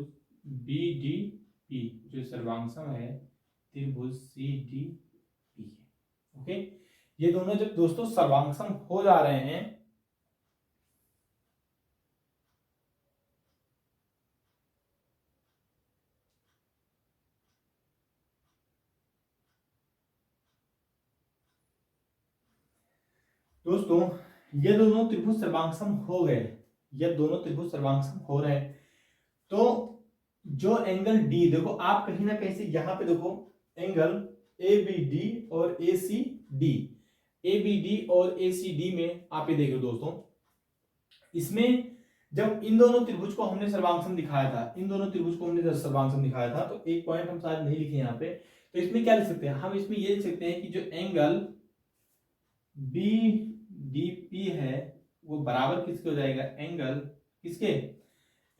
बीडीपी जो सर्वांगसम है त्रिभुज सीडीपी है। ओके, ये दोनों जब दोस्तों सर्वांगसम हो जा रहे हैं, दोस्तों ये दोनों त्रिभुज सर्वांगसम हो गए, ये दोनों त्रिभुज सर्वांगसम हो रहे हैं, तो जो एंगल डी देखो, आप कहीं ना कहीं से यहां पे देखो एंगल ए बी डी और A C D, A B D और ए सी डी में आप ये देखो दोस्तों, इसमें जब इन दोनों त्रिभुज को हमने सर्वांगसम दिखाया था, इन दोनों त्रिभुज को हमने सर्वांगसम दिखाया था, तो एक पॉइंट हम शायद नहीं लिखे यहाँ पे, तो इसमें क्या लिख सकते हैं हम, इसमें ये लिख सकते हैं कि जो एंगल बी डी पी है वो बराबर किसके हो जाएगा, एंगल किसके,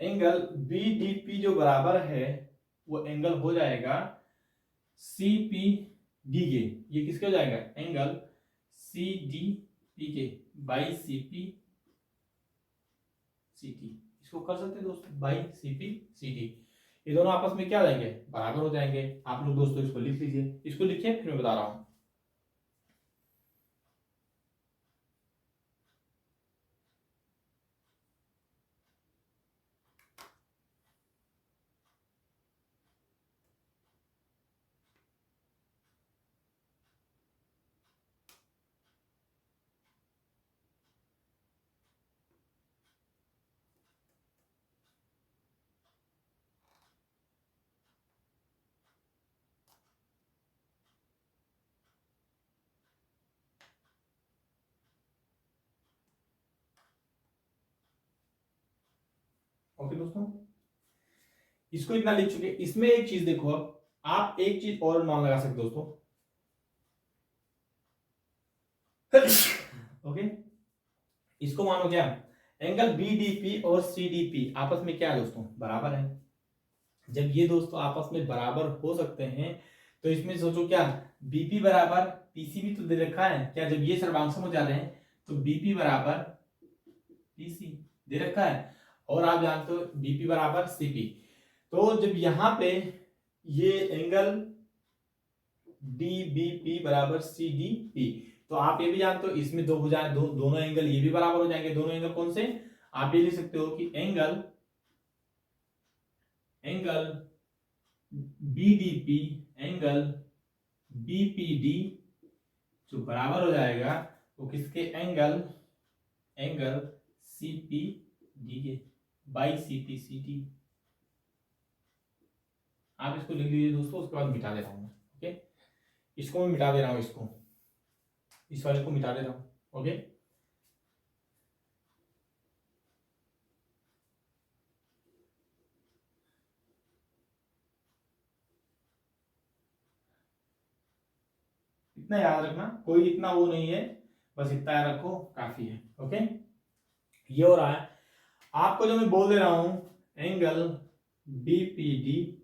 एंगल बी डी पी जो बराबर है वो एंगल हो जाएगा सी पी डी के, ये किसके हो जाएगा, एंगल सी डी पी के by C P C T. इसको कर सकते हैं दोस्तों, by C P C T, ये दोनों आपस में क्या हो जाएंगे, बराबर हो जाएंगे। आप लोग दोस्तों इसको लिख लीजिए, इसको लिखिए फिर मैं बता रहा हूं। ओके दोस्तों, इसको इतना लिख चुके। इसमें एक चीज देखो, अब आप एक चीज और मान लगा सकते दोस्तों। ओके, इसको मानो क्या, एंगल बीडीपी और सीडीपी आपस में क्या है दोस्तों, बराबर है। जब ये दोस्तों आपस में बराबर हो सकते हैं तो इसमें सोचो क्या, बीपी बराबर पीसी भी तो दे रखा है क्या, जब ये सर्वांशों में जा रहे हैं तो बीपी बराबर पीसी दे रखा है, और आप जानते हो बीपी बराबर सीपी। तो जब यहां पे ये एंगल डीबीपी बराबर सीडीपी, तो आप ये भी जानते हो इसमें दो भुजाएं, दोनों एंगल ये भी बराबर हो जाएंगे। दोनों एंगल कौन से, आप ये लिख सकते हो कि एंगल बीडीपी एंगल बीपीडी जो बराबर हो जाएगा वो किसके, एंगल सीपीडी के बाई सीपीसीटी। आप इसको लिख लीजिए दोस्तों, उसके बाद मिटा दे रहा हूं मैं। ओके, इसको मैं मिटा दे रहा हूं, इसको, इस वाले को मिटा दे रहा हूं। ओके, इतना याद रखना, कोई इतना वो नहीं है, बस इतना याद रखो काफी है। ओके, ये हो रहा है आपको जो मैं बोल दे रहा हूं, एंगल बीपीडी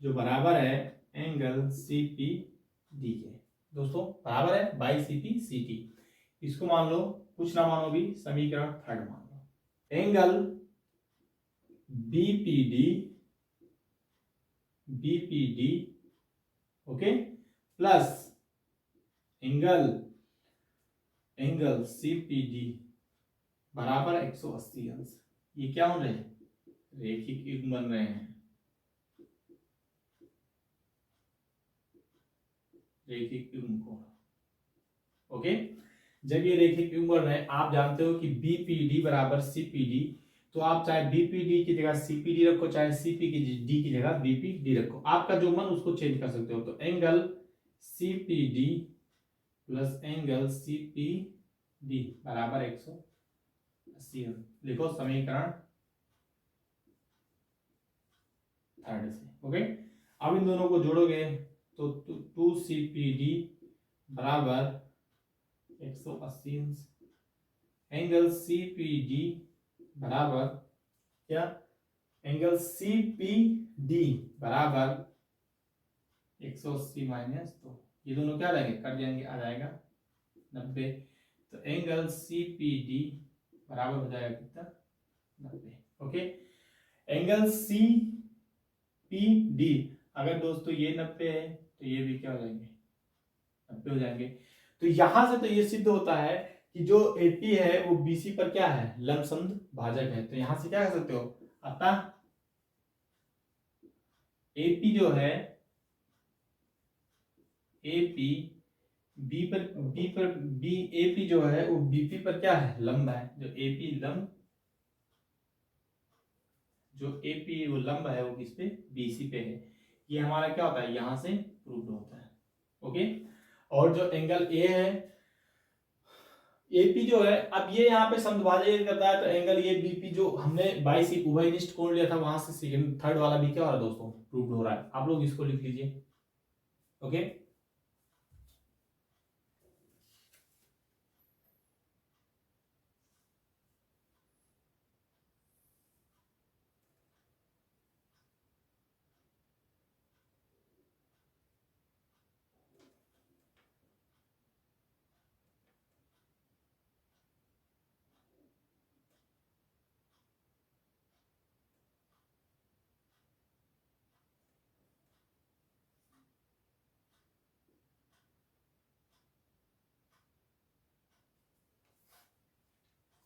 जो बराबर है एंगल सीपीडी के, दोस्तों बराबर है बाई सीपी सीटी। इसको मान लो, कुछ ना मानो भी, समीकरण थर्ड मान लो, angle BPD BPD okay plus angle CPD बराबर 180 अंश। ये क्या हो रहे हैं, रेखिक युग्म बन रहे हैं, रेखिक युग्म कोण। ओके, जब ये रेखिक युग्म बन रहे हैं, आप जानते हो कि बीपीडी बराबर सीपीडी, तो आप चाहे बीपीडी की जगह सीपीडी रखो, चाहे सीपी की डी की जगह बीपीडी रखो, आपका जो मन उसको चेंज कर सकते हो। तो angle CPD plus angle CPD बराबर 180 लिखो, समीकरण थर्ड से। ओके, अब इन दोनों को जोड़ोगे तो 2CPD बराबर 180 एंगल CPD बराबर क्या, एंगल CPD बराबर 180 माइनस 2, ये दोनों क्या आ जाएंगे, कट जाएंगे, आ जाएगा 90। तो एंगल CPD बराबर हो जाएगा कितना, 90। ओके, एंगल CPD अगर दोस्तों ये 90 है तो ये भी क्या हो जाएंगे, 90 हो जाएंगे। तो यहां से तो ये सिद्ध होता है कि जो AP है वो BC पर क्या है, लंबसम भाजक है। तो यहां से क्या कर सकते हो, अतः AP जो है, AP AP जो है वो BP पर क्या है, लंब है। जो AP वो लंब है वो किस पे, BC पे है। ये हमारा क्या होता है, यहां से प्रूव होता है। ओके, और जो एंगल A है, AP जो है, अब ये यहाँ पे समद्विभाजक करता है, तो एंगल ये BP जो हमने बाई सी उभयनिष्ठ कोण लिया था, वहां से सेकंड थर्ड वाला भी क्या हो रहा है दोस्तों, प्रूव हो रहा है। आप लोग इसको लिख लीजिए। ओके,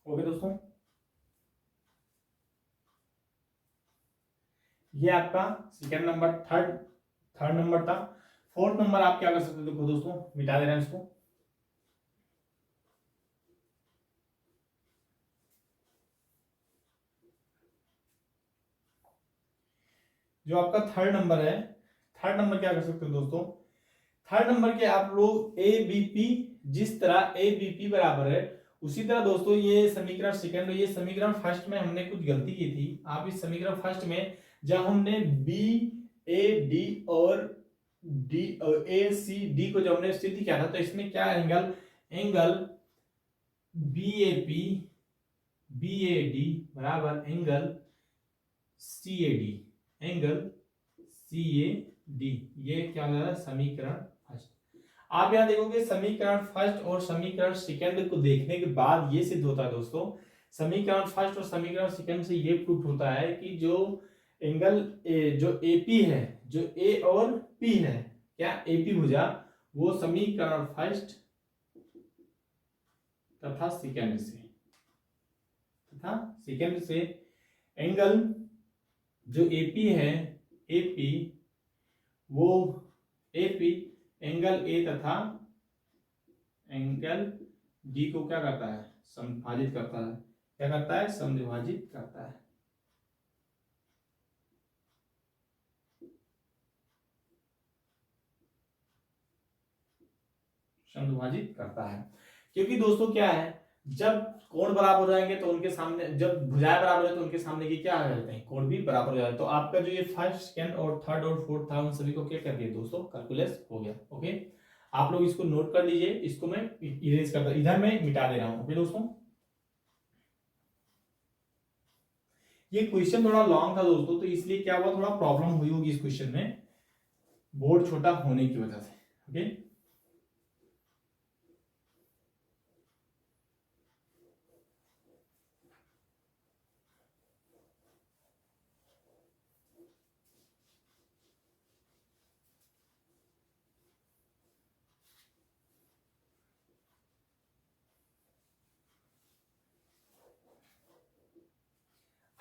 ओके दोस्तों, ये आपका second number, third third number था। फोर्थ नंबर आप क्या कर सकते हो, देखो दोस्तों मिटा दे रहे हैं इसको। जो आपका थर्ड नंबर है, थर्ड नंबर क्या कर सकते हो दोस्तों, थर्ड नंबर के आप लोग ए बी पी, जिस तरह ए बी पी बराबर है उसी तरह दोस्तों ये समीकरण सेकंड, ये समीकरण फर्स्ट में हमने कुछ गलती की थी। आप इस समीकरण फर्स्ट में जब हमने बी ए डी और डी ए सी डी को जब हमने स्थिति किया था, तो इसमें क्या angle, angle B A P B A D बराबर angle C A D, angle C A D, ये क्या हो रहा है समीकरण फर्स्ट। आप यहां देखोगे समीकरण फर्स्ट और समीकरण सेकंड को देखने के बाद ये सिद्ध होता है दोस्तों, समीकरण फर्स्ट और समीकरण सेकंड से ये प्रूफ होता है कि जो एंगल जो एपी है, जो ए और पी है, क्या एपी भुजा, वो समीकरण फर्स्ट तथा सेकंड से एंगल जो एपी है, एपी वो एपी एंगल ए तथा एंगल डी को क्या करता है, समविभाजित करता है। क्या करता है, समविभाजित करता है। समविभाजित करता है, क्योंकि दोस्तों क्या है, जब कोण बराबर हो जाएंगे तो उनके सामने, जब भुजाएं बराबर है तो उनके सामने की क्या आ जाते हैं, कोण भी बराबर हो जाते हैं। तो आपका जो ये फर्स्ट सेकंड और थर्ड और फोर्थ था, उन सभी को क्या कर दिया दोस्तों, कैलकुलेट हो गया। ओके, आप लोग इसको नोट कर लीजिए, इसको मैं इरेज करता, इधर मैं मिटा दे रहा हूं। ओके दोस्तों, ये क्वेश्चन थोड़ा लॉन्ग था दोस्तों, तो इसलिए क्या हुआ, थोड़ा प्रॉब्लम हुई होगी इस क्वेश्चन में, बोर्ड छोटा होने की वजह से। ओके,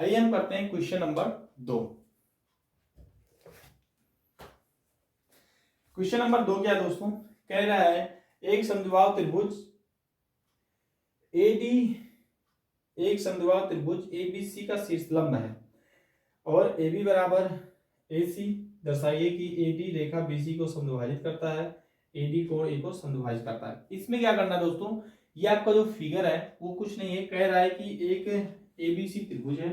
आइए हम करते हैं क्वेश्चन नंबर 2। क्वेश्चन नंबर 2 क्या है दोस्तों, कह रहा है एक समद्विबाहु त्रिभुज एडी, एक समद्विबाहु त्रिभुज एबीसी का शीर्ष लंब है और AB बराबर AC, दर्शाइए कि AD रेखा BC को समद्विभाजित करता है, AD कोण A को समद्विभाजित करता है। इसमें क्या करना है दोस्तों, ये आपका जो फिगर है वो कुछ नहीं है, कह रहा है कि एक ABC त्रिभुज है,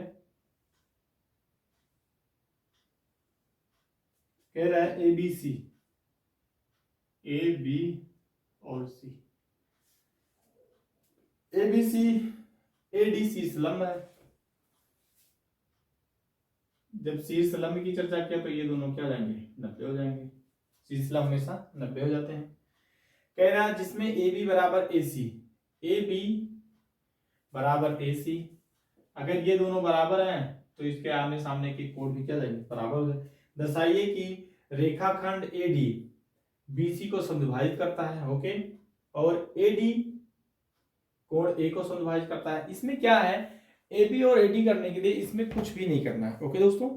कह रहा है ABC, A B और C, ABC AD शीर्ष लंब है। जब शीर्ष लंब की चर्चा किया तो ये दोनों क्या हो जाएंगे, 90 हो जाएंगे, शीर्ष लंब हमेशा 90 हो जाते हैं। कह रहा है जिसमें AB बराबर AC, AB बराबर AC, अगर ये दोनों बराबर हैं तो इसके आमने सामने के कोण भी क्या जाएंगे, बराबर हो जाए। दर्शाइए कि रेखाखंड AD BC को समद्विभाजित करता है, ओके, और AD कोण A को समद्विभाजित करता है। इसमें क्या है, AB और AD करने के लिए इसमें कुछ भी नहीं करना है। ओके दोस्तों,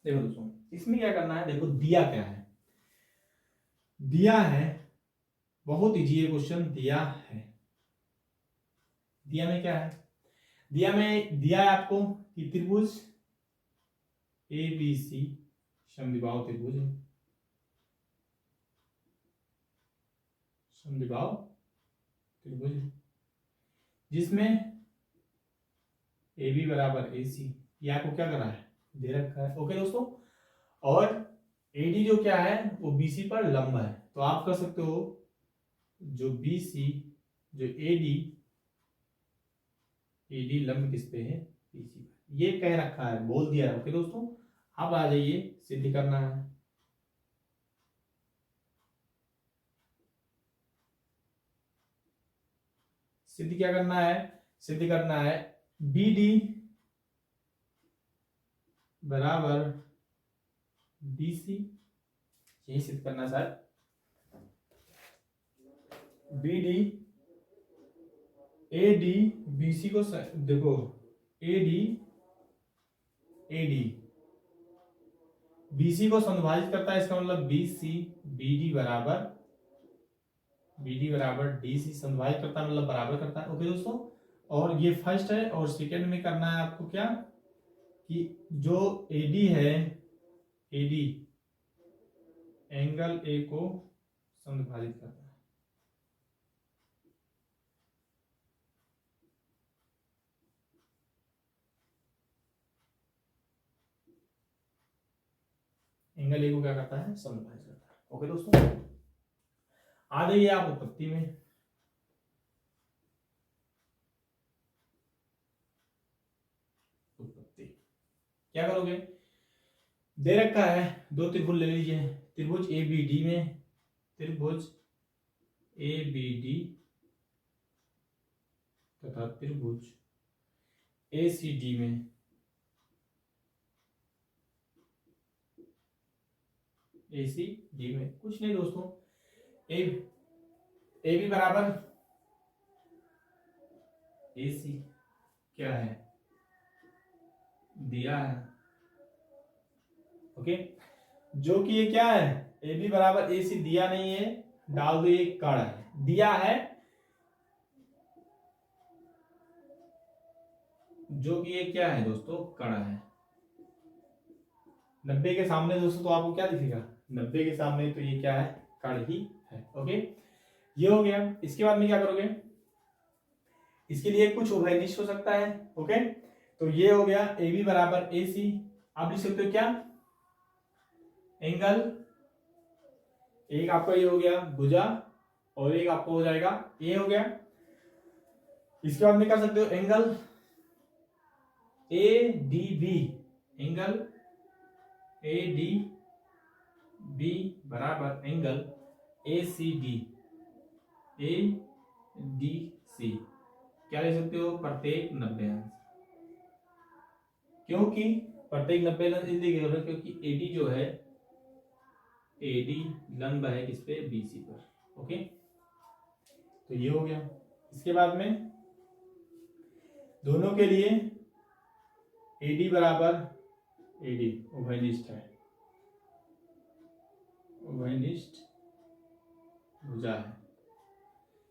देखो दोस्तों इसमें क्या करना है, देखो दिया क्या है, दिया है, बहुत इजी है क्वेश्चन, दिया है, दिया में क्या है, दिया में दिया है आपको कि त्रिभुज ABC समद्विबाहु त्रिभुज है, समद्विबाहु त्रिभुज है, जिसमें AB बराबर AC, ये आपको क्या करा है, दे रखा है। ओके दोस्तों, और AD जो क्या है वो BC पर लंब है, तो आप कर सकते हो जो BC, जो AD लंब किस पे है, BC पर, ये कह रखा है, बोल दिया है। ओके दोस्तों, अब आ जाइए, सिद्ध करना है। सिद्ध क्या करना है, सिद्ध करना है BD बराबर BC, यही सिद्ध करना है sir. B D, A D B C को देखो, A D, A D B C को संभाजित करता है, इसका मतलब बी सी बी डी बराबर, बी डी बराबर डी सी संभाजित करता है मतलब बराबर करता है। ओके दोस्तों, और ये फर्स्ट है, और सेकेंड में करना है आपको क्या कि जो ए डी है, ए डी एंगल ए को संभाजित करता है। एंगल ए को क्या करता है, संभाजित करता है। ओके दोस्तों, आ जाइए आप उत्पत्ति में। उत्पत्ति क्या करोगे, दे रखा है दो त्रिभुज ले लीजिए, त्रिभुज ए बी डी में, त्रिभुज ए बी डी तथा त्रिभुज ए सी डी में, ए सी डी में कुछ नहीं दोस्तों, ए बी बराबर ए सी क्या है, दिया है। ओके, जो कि ये क्या है, ए बी बराबर ए सी दिया नहीं है, डाल दो, ये कण है, दिया है जो कि ये क्या है दोस्तों, कण है। 90 के सामने दोस्तों तो आपको क्या दिखेगा, 90 के सामने तो ये क्या है, कण ही है। ओके, ये हो गया। इसके बाद में क्या करोगे, इसके लिए कुछ उभयनिष्ठ हो सकता है। ओके, तो ये हो गया ए बी बराबर ए सी, आप लिख सकते हो क्या, एंगल, एक आपका ये हो गया भुजा, और एक आपको हो जाएगा ये हो गया। इसके बाद में कर सकते हो angle A D B, angle A D B बराबर angle A C D, A D C क्या ले सकते हो, प्रत्येक 90 अंश। क्योंकि प्रत्येक 90 अंश इसलिए कह रहे हैं क्योंकि एडी जो है, एडी लंब है किस पे, बीसी पर। ओके, तो ये हो गया। इसके बाद में दोनों के लिए एडी बराबर एडी उभयनिष्ठ है, उभयनिष्ठ भुजा है,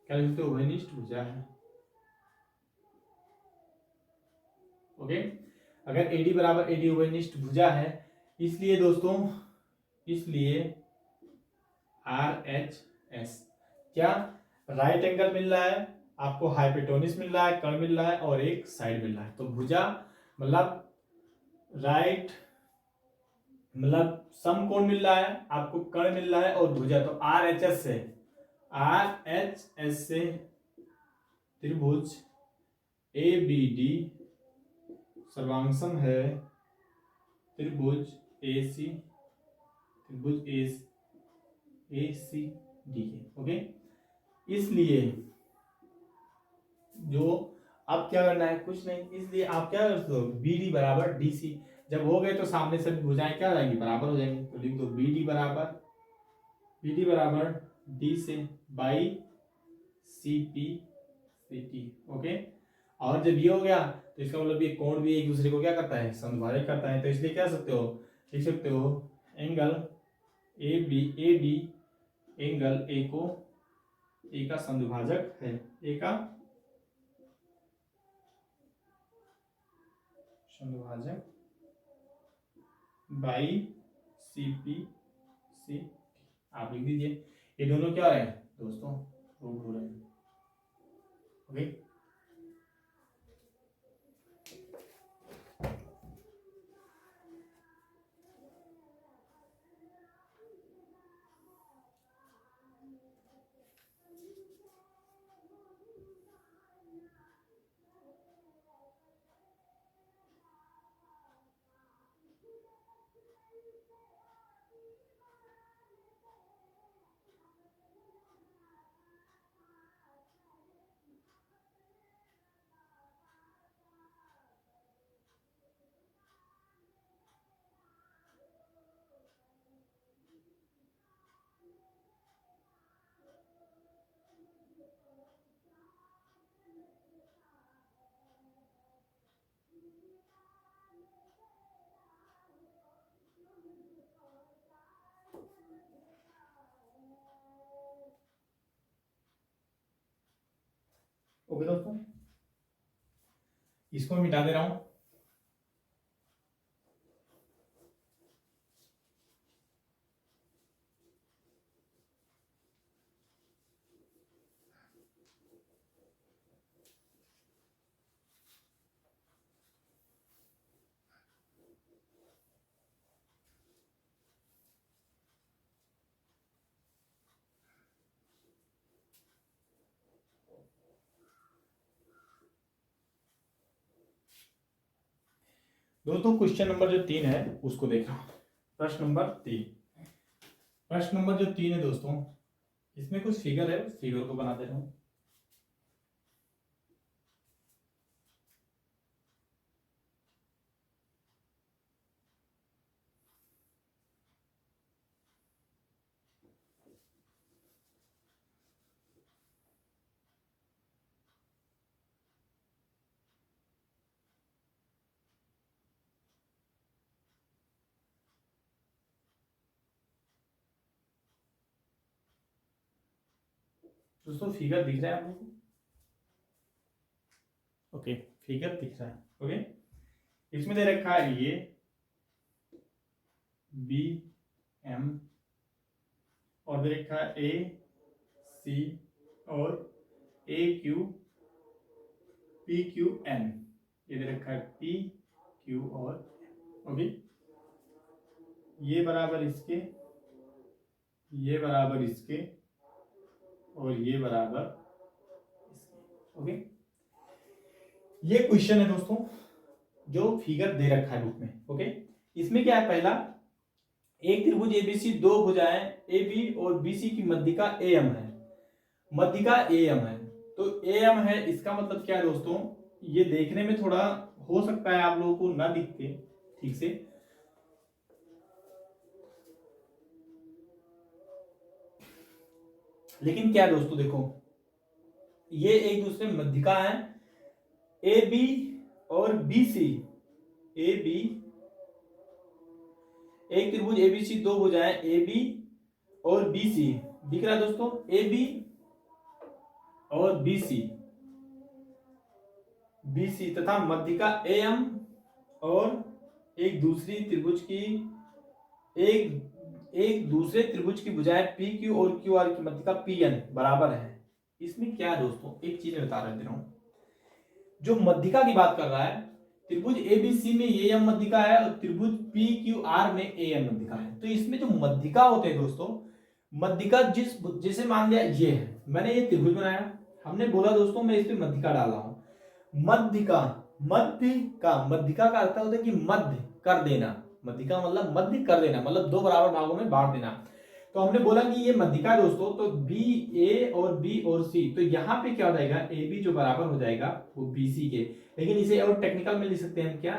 क्या लिखते हो, उभयनिष्ठ भुजा है। ओके, अगर एडी बराबर एडी उभयनिष्ठ भुजा है, इसलिए दोस्तों, इसलिए आर एच एस क्या, राइट एंगल मिल रहा है आपको, हाइपोटेन्यूस मिल रहा है, कर्ण मिल रहा है, और एक साइड मिल रहा है। तो भुजा मतलब राइट, मतलब समकोण मिल रहा है आपको, कर्ण मिल रहा है और भुजा, तो आर एच एस से, आर एच एस से त्रिभुज ए बी डी सर्वांगसम है त्रिभुज ए सी, त्रिभुज ए सी डी के। ओके, इसलिए जो अब क्या करना है, कुछ नहीं, इसलिए आप क्या करते हो, बी डी बराबर डी सी, जब हो गए तो सामने से भुजाएं क्या हो जाएंगी, बराबर हो जाएंगी। तो लिख दो बी डी बराबर डी से by C P C T. Okay, और जब ये हो गया तो इसका मतलब ये कोण भी एक दूसरे को क्या करता है, समद्विभाजक करता है। तो इसलिए क्या लिख सकते हो angle A D angle A को, ए का समद्विभाजक है, ए का समद्विभाजक बाई सी पी सी, आप लिख दीजिए। ये दोनों क्या है दोस्तों, रूट हो रहे हैं। ओके, ओके दोस्तों, इसको मिटा दे रहा हूं। दोस्तों क्वेश्चन नंबर जो 3 है उसको देखना। प्रश्न नंबर 3, प्रश्न नंबर जो 3 है दोस्तों, इसमें कुछ फिगर है, फिगर को बना दे रहा हूं। दोस्तों फिगर दिख रहा है आप लोगों को? ओके, फिगर दिख रहा है। ओके, इसमें दे रखा है ये बी एम, और दे रखा है ए सी, और ए क्यू पी क्यू एन, ये दे रखा है पी क्यू और ओके, ये बराबर इसके, ये बराबर इसके, और ये बराबर इसके। ओके, ये क्वेश्चन है दोस्तों जो फिगर दे रखा है बुक में। ओके, इसमें क्या है, पहला एक त्रिभुज एबीसी, दो भुजाएं ए बी और बीसी की मध्यिका ए एम है, मध्यिका ए एम है। तो ए एम है, इसका मतलब क्या है दोस्तों, ये देखने में थोड़ा हो सकता है आप लोगों को ना दिखते ठीक से, लेकिन क्या दोस्तों देखो, ये एक दूसरे मध्यिका है, ए बी और बी सी, ए बी, एक त्रिभुज एबीसी, दो भुजाएं ए बी और बी सी, दिख रहा है दोस्तों, ए बी और बी सी, बी सी तथा मध्यिका ए एम, और एक दूसरी त्रिभुज की, एक दूसरे त्रिभुज की भुजाएं पी क्यू और क्यू आर की मध्यिका पी एन बराबर है। इसमें क्या है दोस्तों, एक चीज मैं बता रहा हूं, जो मध्यिका की बात कर रहा है, त्रिभुज एबीसी में ए एम मध्यिका है और त्रिभुज पी क्यू आर में ए एम मध्यिका है। तो इसमें जो मध्यिका होते हैं दोस्तों, मध्यिका जैसे मान लिया ये है, मैंने ये त्रिभुज बनाया, हमने बोला दोस्तों मैं इस पे मध्यिका डाल रहा हूं। मध्यिका, मध्यिका का अर्थ होता है कि मध्य कर देना, मध्यिका मतलब मध्य कर देना, मतलब दो बराबर भागों में बांट देना। तो हमने बोला कि ये मध्यिका है दोस्तों, तो बी ए और बी और सी, तो यहाँ पे क्या हो जाएगा, ए बी जो बराबर हो जाएगा वो बी सी के, लेकिन इसे और टेक्निकल में लिख सकते हैं हम क्या,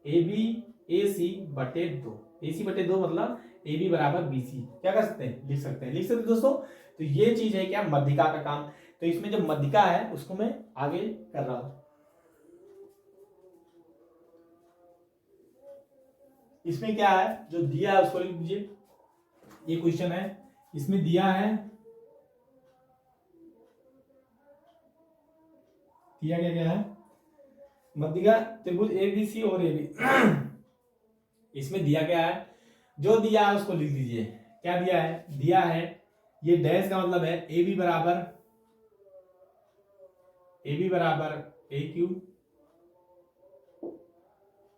ए बी ए सी बटे दो, ए सी बटे दो मतलब ए बी बराबर बी सी, क्या कर सकते हैं, लिख सकते हैं, लिख सकते हैं दोस्तों। तो ये चीज है क्या, मध्यिका का काम। तो इसमें जो मध्यिका है उसको मैं आगे कर रहा हूं। इसमें क्या है जो दिया है उसको लिख दीजिए, ये क्वेश्चन है, इसमें दिया है, दिया क्या क्या है, मध्यिका त्रिभुज एबीसी और एबी इसमें दिया क्या है, जो दिया है उसको लिख दीजिए। क्या दिया है, दिया है ये डैश का मतलब है ए बी बराबर, ए बी बराबर ए क्यू,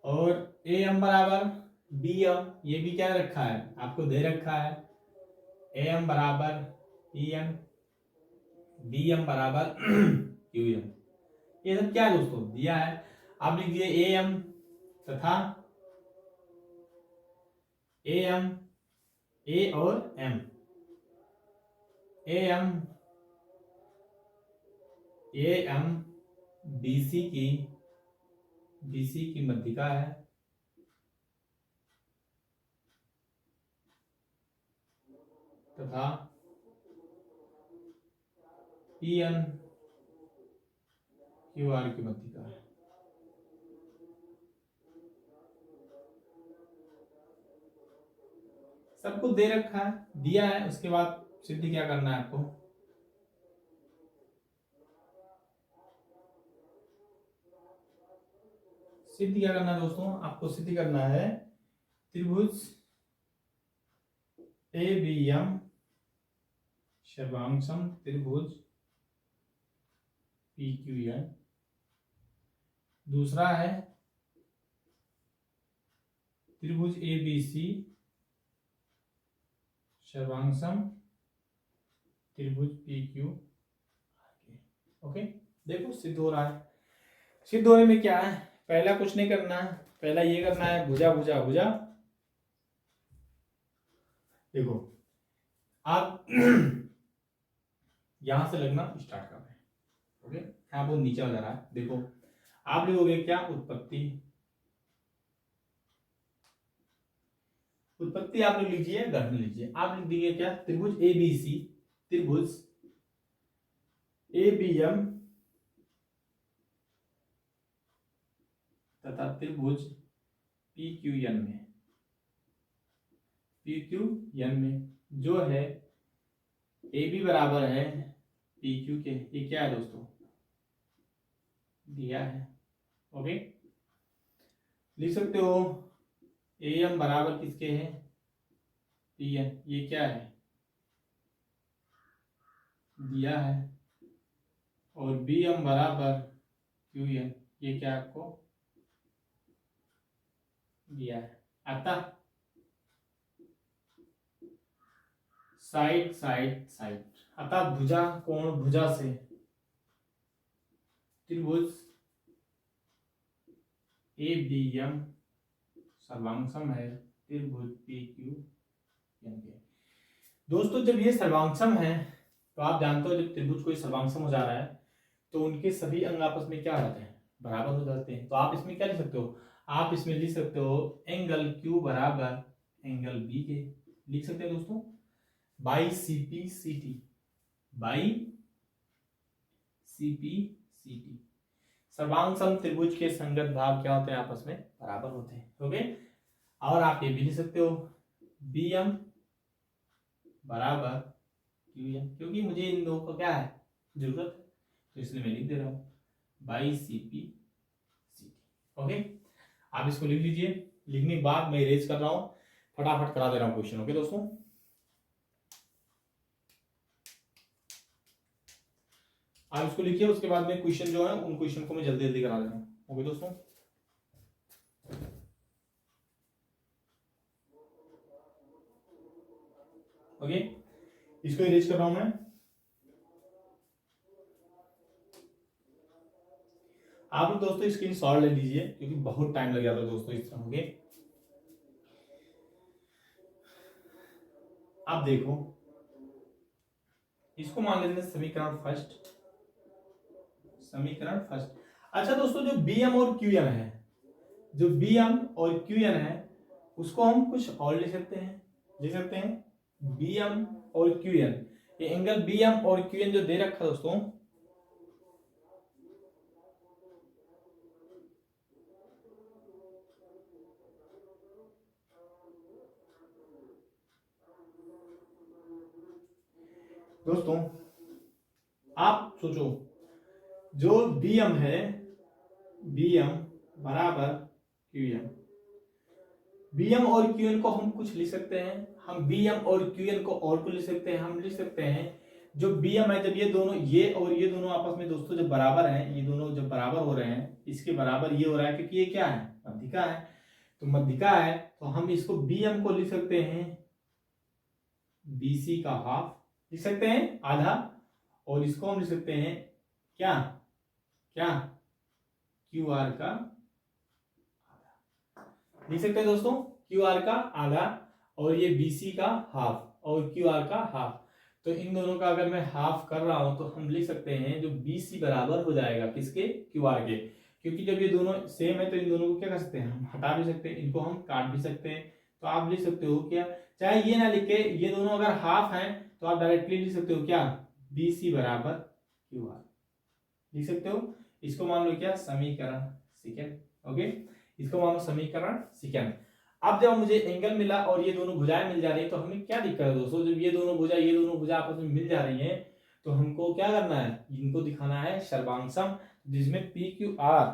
और ए एम बराबर बी एम, ये भी क्या रखा है आपको दे रखा है, ए एम बराबर पी एम, बी एम बराबर क्यू एम, ये सब क्या है दोस्तों दिया है। आप लिख दिए ए एम तथा ए एम, ए और M, A M, A M BC की, बीसी की मध्यिका है तथा पी एन क्यू आर की मध्यिका है। सब कुछ दे रखा है, दिया है, उसके बाद सिद्ध क्या करना है आपको, सिद्ध क्या करना है दोस्तों, आपको सिद्ध करना है त्रिभुज ABM सर्वांगसम त्रिभुज PQN। दूसरा है त्रिभुज ABC सर्वांगसम त्रिभुज PQRK। ओके, देखो सिद्ध हो रहा है। सिद्ध होने में क्या है, पहला कुछ नहीं करना है, पहला ये करना है भुजा भुजा भुजा। देखो आप यहां से लगना स्टार्ट कर रहे हैं। ओके, यहाँ बहुत नीचे जा रहा है। देखो आप लिखोगे क्या, उत्पत्ति। उत्पत्ति आप लिख लीजिए, गठन लीजिए। आप लिख दीजिए क्या, त्रिभुज ABC त्रिभुज ABM तथा त्रिभुज PQN में जो है AB बराबर है PQ के। ये क्या है दोस्तों, दिया है। ओके, लिख सकते हो AM बराबर किसके है, PN। ये क्या है, दिया है। और BM बराबर QN, ये क्या आपको दिया है। अतः साइड साइड साइड, अतः भुजा कोण भुजा से त्रिभुज ABM सर्वांगसम है त्रिभुज PQN के। दोस्तों जब ये सर्वांगसम है तो आप जानते हो जब त्रिभुज कोई सर्वांगसम हो जा रहा है तो उनके सभी अंग आपस में क्या होते हैं, बराबर हो जाते हैं। तो आप इसमें क्या लिख सकते हो, आप इसमें लिख सकते हो एंगल Q बराबर एंगल B के। लिख सकते हैं दोस्तों बाई CPCT, बाई CPCT। सर्वांगसम त्रिभुज के संगत भाग क्या होते हैं, आपस में बराबर होते हैं। ओके, और आप ये भी लिख सकते हो BM बराबर QN, क्योंकि मुझे इन दो का क्या है, जरूरत है, तो इसलिए मैं लिख दे रहा हूं बाई CPCT। ओके, आप इसको लिख लीजिए। लिखने के बाद मैं इरेज कर रहा हूं, फटाफट करा दे रहा हूं क्वेश्चन। ओके दोस्तों, आप इसको लिखिए, उसके बाद में क्वेश्चन जो है उन क्वेश्चन को मैं जल्दी जल्दी करा दे रहा हूं। ओके दोस्तों, ओके, इसको इरेज कर रहा हूं मैं। आप लोग दोस्तों स्क्रीन शॉट ले लीजिए क्योंकि बहुत टाइम लग जाता है दोस्तों इस तरह। ओके, आप देखो इसको मान लेते हैं समीकरण फर्स्ट, समीकरण फर्स्ट। अच्छा दोस्तों, जो BM और QN है, जो BM और QN है उसको हम कुछ और लिख सकते हैं, लिख सकते हैं BM और QN। ये एंगल BM और QN जो दे रखा है दोस्तों, दोस्तों आप सोचो जो BM है, BM बराबर QM, BM और QN को हम कुछ लिख सकते हैं। हम BM और QN को और कुछ लिख सकते हैं। हम लिख सकते हैं जो BM है, जब ये दोनों, ये और ये दोनों आपस में दोस्तों जब बराबर हैं, ये दोनों जब बराबर हो रहे हैं, इसके बराबर ये हो रहा है क्योंकि ये क्या है, मध्यिका है। तो मध्यिका है तो हम इसको BM को लिख सकते हैं BC का हाफ, लिख सकते हैं आधा। और इसको हम लिख सकते हैं क्या, क्या QR का आधा, लिख सकते हैं दोस्तों QR का आधा, और ये BC का हाफ और QR का हाफ। तो इन दोनों का अगर मैं हाफ कर रहा हूं तो हम लिख सकते हैं जो BC बराबर हो जाएगा किसके, QR के। क्योंकि जब ये दोनों सेम है तो इन दोनों को क्या कर सकते हैं, हम हटा भी सकते हैं, इनको हम काट भी सकते हैं। तो आप लिख सकते हो क्या, चाहे ये ना लिखे, ये दोनों अगर हाफ हैं तो आप डायरेक्टली लिख सकते हो क्या, BC बराबर QR, लिख सकते हो। इसको मान लो क्या, समीकरण सेकंड। ओके, इसको मान लो समीकरण सेकंड। अब जब मुझे एंगल मिला और ये दोनों भुजाएं मिल जा रही है तो हमें क्या दिक्कत है दोस्तों, जब ये दोनों भुजा आपस में मिल जा रही हैं तो हमको क्या करना है, इनको दिखाना है सर्वांगसम, जिसमें PQR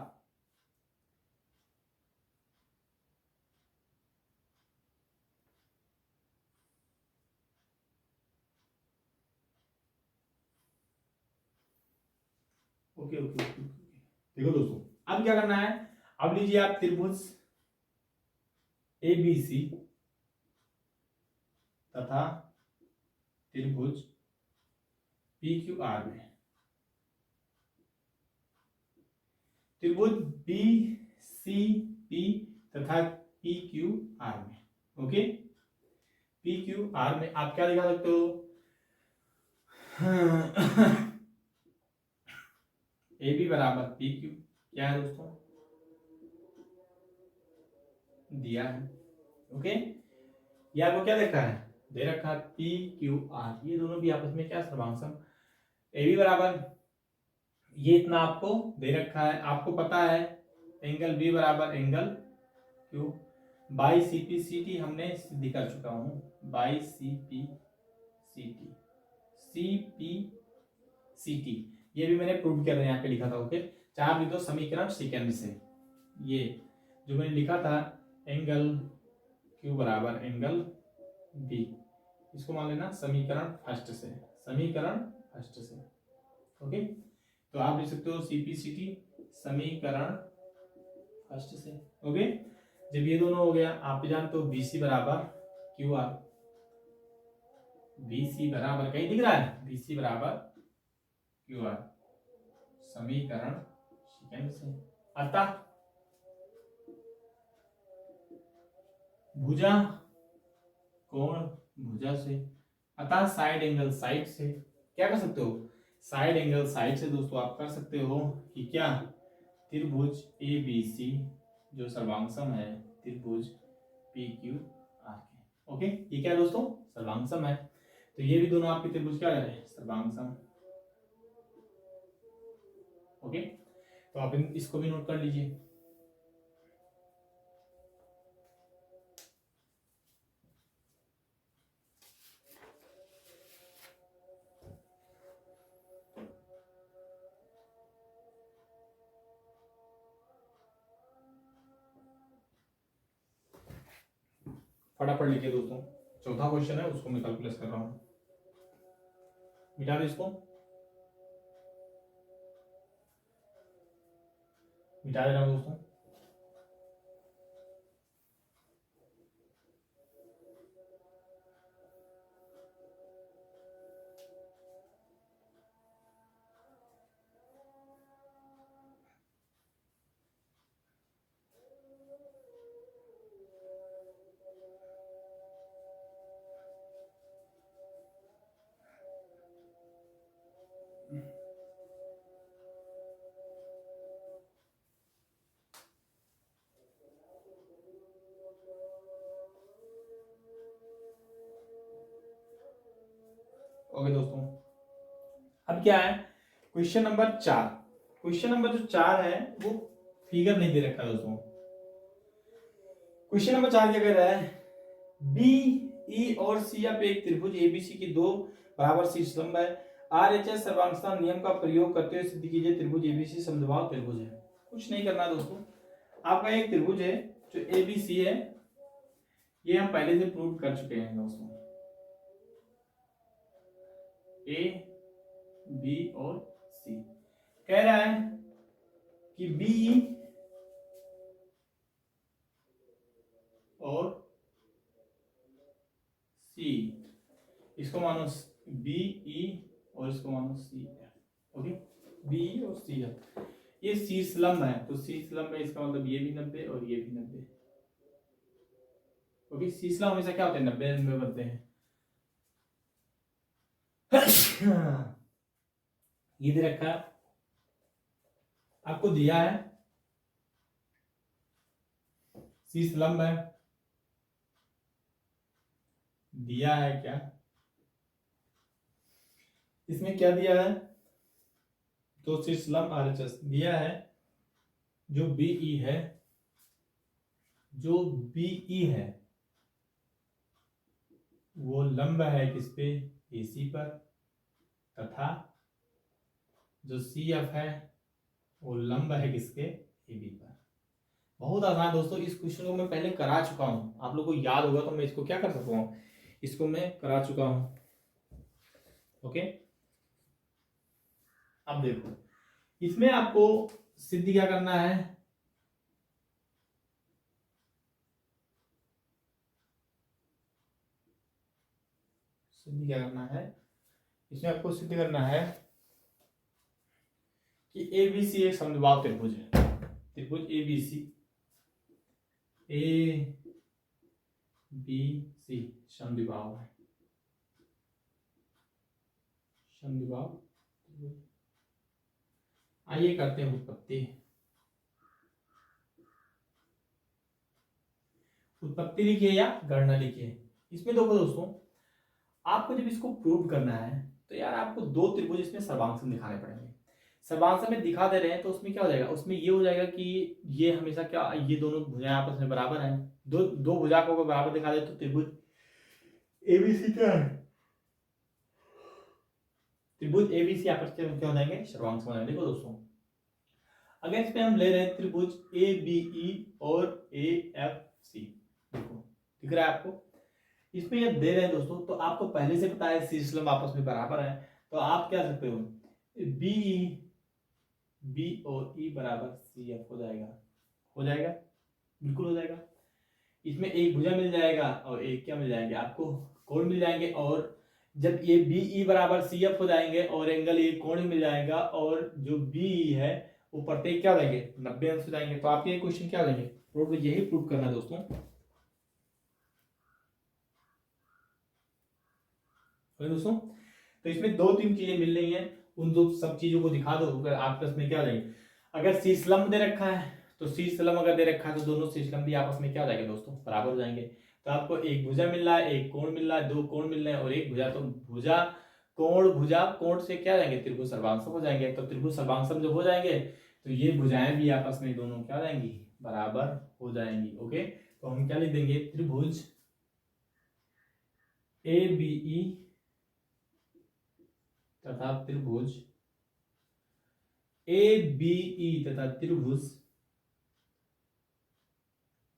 okay okay okay okay. देखो दोस्तों, अब क्या करना है, अब लीजिए आप त्रिभुज ABC तथा त्रिभुज PQR में, त्रिभुज BCP तथा PQR में, ओके। PQR में आप क्या दिखा सकते हो, AB बराबर PQ, क्या है दोस्तों, दिया है, ओके। ये आपको क्या देखा है, दे रखा है PQR, ये दोनों भी आपस में क्या सर्वांगसम, AB बराबर ये इतना आपको दे रखा है, आपको पता है एंगल B बराबर एंगल Q बाई CPCT हमने सिद्ध कर चुका हूं, बाई CPCT ये भी मैंने प्रूव किया था, यहाँ पे लिखा था, ओके। चार लिख दो समीकरण सेकंड से, ये जो मैंने लिखा था एंगल Q बराबर एंगल B, इसको मान लेना समीकरण फर्स्ट से, समीकरण फर्स्ट से, ओके। तो आप लिख सकते हो CPCT समीकरण फर्स्ट से, ओके। जब ये दोनों हो गया, आप जानते हो BC बराबर QR, BC बराबर कहीं दिख रहा है, BC बराबर QR समीकरण सेकंड से, अतः भुजा कोण भुजा से, अतः साइड एंगल साइड से, क्या कर सकते हो, साइड एंगल साइड से दोस्तों आप कर सकते हो कि क्या, त्रिभुज ABC जो सर्वांगसम है त्रिभुज PQR के, ओके। ये क्या है दोस्तों, सर्वांगसम है, तो ये भी दोनों आपके त्रिभुज क्या है, सर्वांगसम, ओके। तो आप इसको भी नोट कर लीजिए। फटाफट लिखिए दोस्तों, चौथा क्वेश्चन है उसको मैं कैलकुलेट कर रहा हूं, मिटा दो इसको, मिटा दे रहा हूं दोस्तों। ओके दोस्तों, अब क्या है, क्वेश्चन नंबर 4, क्वेश्चन नंबर जो 4 है वो फिगर नहीं दे रखा दोस्तों। क्वेश्चन नंबर 4 क्या कह रहा है, बी ई और सी आप एक त्रिभुज एबीसी की दो बराबर शीर्षलंब है, आरएचएस सर्वांगता नियम का प्रयोग करते हुए सिद्ध कीजिए त्रिभुज एबीसी समद्विबाहु त्रिभुज है। कुछ नहीं करना दोस्तों, आपका एक त्रिभुज है जो एबीसी है, ये हम पहले से प्रूव कर चुके हैं दोस्तों, ए बी और सी, कह रहा है कि बी और सी, इसको मानो बी ई और इसको मानो सी एफ, ओके। बी और सी एफ ये शीर्षलंब है, तो शीर्षलंब है इसका मतलब ये भी 90 और ये भी 90, ओके। शीर्षलंब हमेशा क्या होते हैं, 90 बनते हैं। ये दे रखा है, आपको दिया है शीर्षलंब है, दिया है क्या, इसमें क्या दिया है, तो शीर्षलंब आरएचएस दिया है, जो बीई है, जो बीई है वो लंब है किस पे, एसी पर, तथा जो सी एफ है वो लंब है किसके, एबी पर। बहुत आसान दोस्तों, इस क्वेश्चन को मैं पहले करा चुका हूं, आप लोगों को याद होगा तो मैं इसको क्या कर सकता हूं, इसको मैं करा चुका हूं, ओके। अब देखो इसमें आपको सिद्ध क्या करना है, सिद्ध क्या करना है, इसमें आपको सिद्ध करना है कि एबीसी एक समद्विबाहु त्रिभुज है। त्रिभुज एबीसी, ए बी सी समद्विबाहु है, समद्विबाहु त्रिभुज। आइए करते हैं उत्पत्ति। उत्पत्ति लिखिए या गणना लिखिए। इसमें देखो दोस्तों, आपको जब इसको प्रूव करना है तो यार आपको दो त्रिभुज इसमें सर्वांगसम दिखाने पड़ेंगे। सर्वांगसम में दिखा दे रहे हैं तो उसमें क्या हो जाएगा, उसमें ये हो जाएगा कि ये हमेशा क्या, ये दोनों भुजाएं आपस में बराबर हैं। दो दो भुजा को बराबर दिखा दे तो त्रिभुज एबीसी क्या है, त्रिभुज एबीसी आपस में क्या हो जाएंगे, सर्वांगसम हो जाएंगे। देखो दोस्तों, अगर इसमें हम ले रहे हैं त्रिभुज ए बी ई और ए एफ सी, देखो दिख रहा है आपको, इसमें ये दे रहे हैं दोस्तों, तो आपको पहले से पता है शीर्षलंब आपस में बराबर है, तो आप क्या सकते हो, बी और ई बराबर सी एफ हो जाएगा, हो जाएगा, बिल्कुल हो जाएगा। इसमें एक भुजा मिल जाएगा और एक क्या मिल जाएंगे, आपको कोण मिल जाएंगे। और जब ये बी ई बराबर सी एफ हो जाएंगे और एंगल ये कोण मिल जाएगा, और जो बी ई है वो प्रत्येक क्या हो जाएंगे, 90 अंश हो जाएंगे। तो आपके क्वेश्चन क्या हो जाएंगे, प्रूव, यही प्रूव करना है दोस्तों। दोस्तों तो इसमें दो तीन चीजें मिल रही हैं, उन दो सब चीजों को दिखा दो, अगर आपस में क्या हो जाएंगे। अगर शीर्षलंब दे रखा है तो शीर्षलंब अगर दे रखा है तो दोनों शीर्षलंब भी आपस में क्या हो जाएंगे दोस्तों, बराबर हो जाएंगे। तो आपको एक भुजा मिल रहा है, एक कोण मिल रहा है, दो कोण मिल रहे हैं और एक भुजा, तो भुजा कोण से क्या हो जाएंगे, त्रिभुज सर्वांगसम हो जाएंगे। तो त्रिभुज सर्वांगसम जब हो जाएंगे तो ये भुजाएं भी आपस में दोनों क्या हो जाएंगी, बराबर हो जाएंगी। ओके, तो हम क्या लिख देंगे, त्रिभुज ए बी ई तथा त्रिभुज ए बी ई तथा त्रिभुज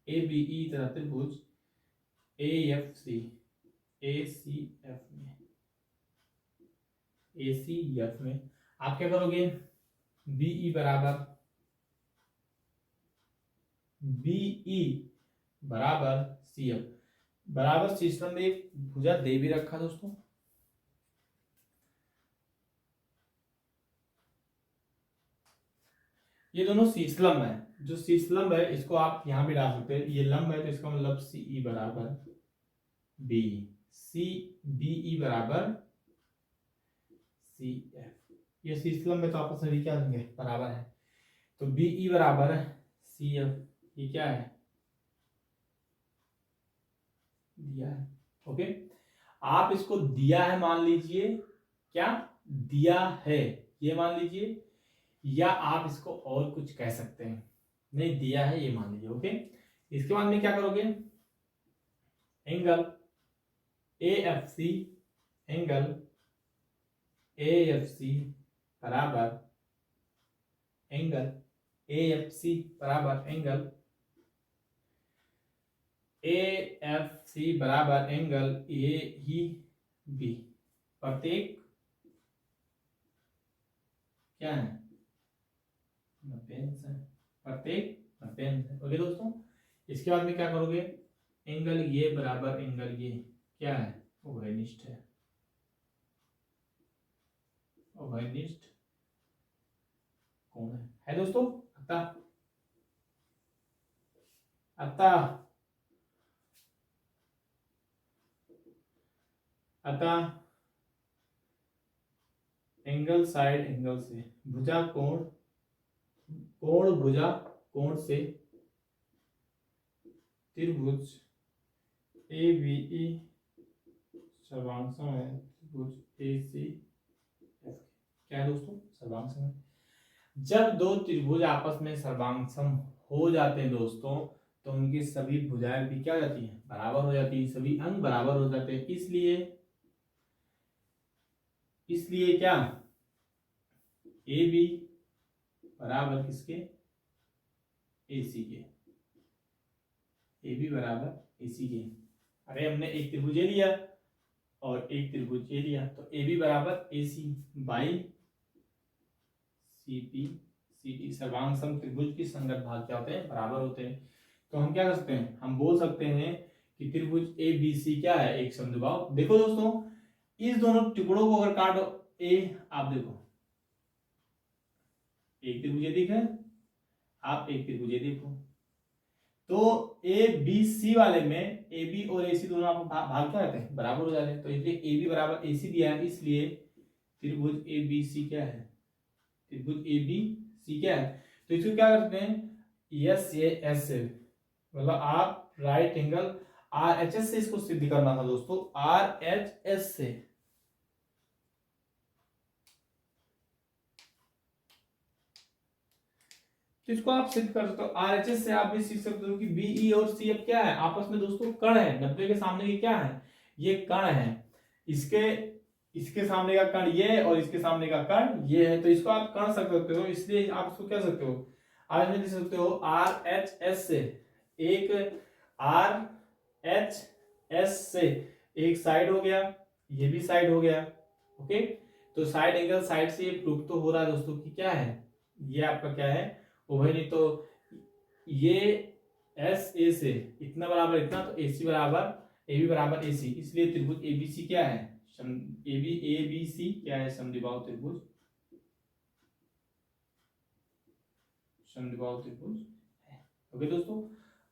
ए बी ई तथा त्रिभुज ए एफ सी, ए सी एफ में, ए सी एफ में आप क्या करोगे, बीई बराबर सी एफ बराबर शीर्षलंब में एक भुजा दे भी रखा दोस्तों, ये दोनों शीर्षलंब है। जो शीर्षलंब है इसको आप यहां भी डाल सकते हैं, ये लंब है तो इसका मतलब सीई बराबर बी, सी बी ई बराबर सी एफ, ये शीर्षलंब है तो आपस में भी क्या देंगे, बराबर है। तो बी ई बराबर सी एफ, ये क्या है, दिया है। ओके, आप इसको दिया है मान लीजिए, क्या दिया है ये मान लीजिए, या आप इसको और कुछ कह सकते हैं, नहीं दिया है ये मान लीजिए। ओके, इसके बाद में क्या करोगे, angle A F C, angle A F C बराबर एंगल ए एफ सी बराबर एंगल ए एफ सी बराबर एंगल ए ही बी, प्रत्येक क्या है, 90 अंश है, प्रत्येक 90 अंश है। ओके दोस्तों, इसके बाद में क्या करोगे, एंगल ये बराबर एंगल ये क्या है, उभयनिष्ठ है, उभयनिष्ठ कौन है दोस्तों, अतः अतः एंगल साइड एंगल से, भुजा कोण, कोण भुजा कोण से त्रिभुज ए बी ई सर्वांगसम है, त्रिभुज ए सी एफ, क्या है दोस्तों, सर्वांगसम है। जब दो त्रिभुज आपस में सर्वांगसम हो जाते हैं दोस्तों, तो उनकी सभी भुजाएं भी क्या हो जाती हैं, बराबर हो जाती है, सभी अंग बराबर हो जाते हैं। इसलिए क्या, ए बी बराबर किसके, ए सी के, ए बी बराबर ए सी के। अरे हमने एक त्रिभुज ए लिया और एक त्रिभुज ए लिया, तो ए बी बराबर ए सी बाई CP CD सर्वांग सम त्रिभुज की संगत भाग क्या होते हैं, बराबर होते हैं। तो हम क्या कर सकते हैं, हम बोल सकते हैं कि त्रिभुज ABC क्या है, एक समद्विबाहु। देखो दोस्तों, इस दोनों टुकड़ों को अगर काटो, आप देखो एक त्रिभुज दिख है, आप एक त्रिभुज देखो, तो ABC वाले में AB और AC दोनों आपको भाग क्या रहते हैं, बराबर हो जाते हैं। तो इसलिए AB बराबर AC दिया है, इसलिए त्रिभुज ABC क्या है, त्रिभुज ABC क्या है। तो इसको क्या करते हैं, एस से, मतलब आप राइट एंगल RHS से इसको सिद्ध करना था दोस्तों, RHS से। तो इसको आप सिद्ध कर सकते हो, RHS से आप भी सीख सकते हो कि BE और CF क्या है, आपस में दोस्तों कण है। 90 के सामने के क्या है, ये कण है। इसके इसके सामने का कण ये है और इसके सामने का कण ये है, तो इसको आप कण सकते हो, इसलिए आप इसको क्या सकते हो, आज में दे सकते हो RHS से, एक RHS से एक साइड हो गया, ये भी साइड हो गया। ओके, तो साइड एंगल साइड से प्रूफ तो हो रहा है दोस्तों कि क्या है, ये आपका क्या है, उभय नहीं। तो ये SA से इतना बराबर इतना, तो AC बराबर AB बराबर AC, इसलिए त्रिभुज ABC क्या है, ABC क्या है, समद्विबाहु त्रिभुज, समद्विबाहु त्रिभुज है। ओके दोस्तों,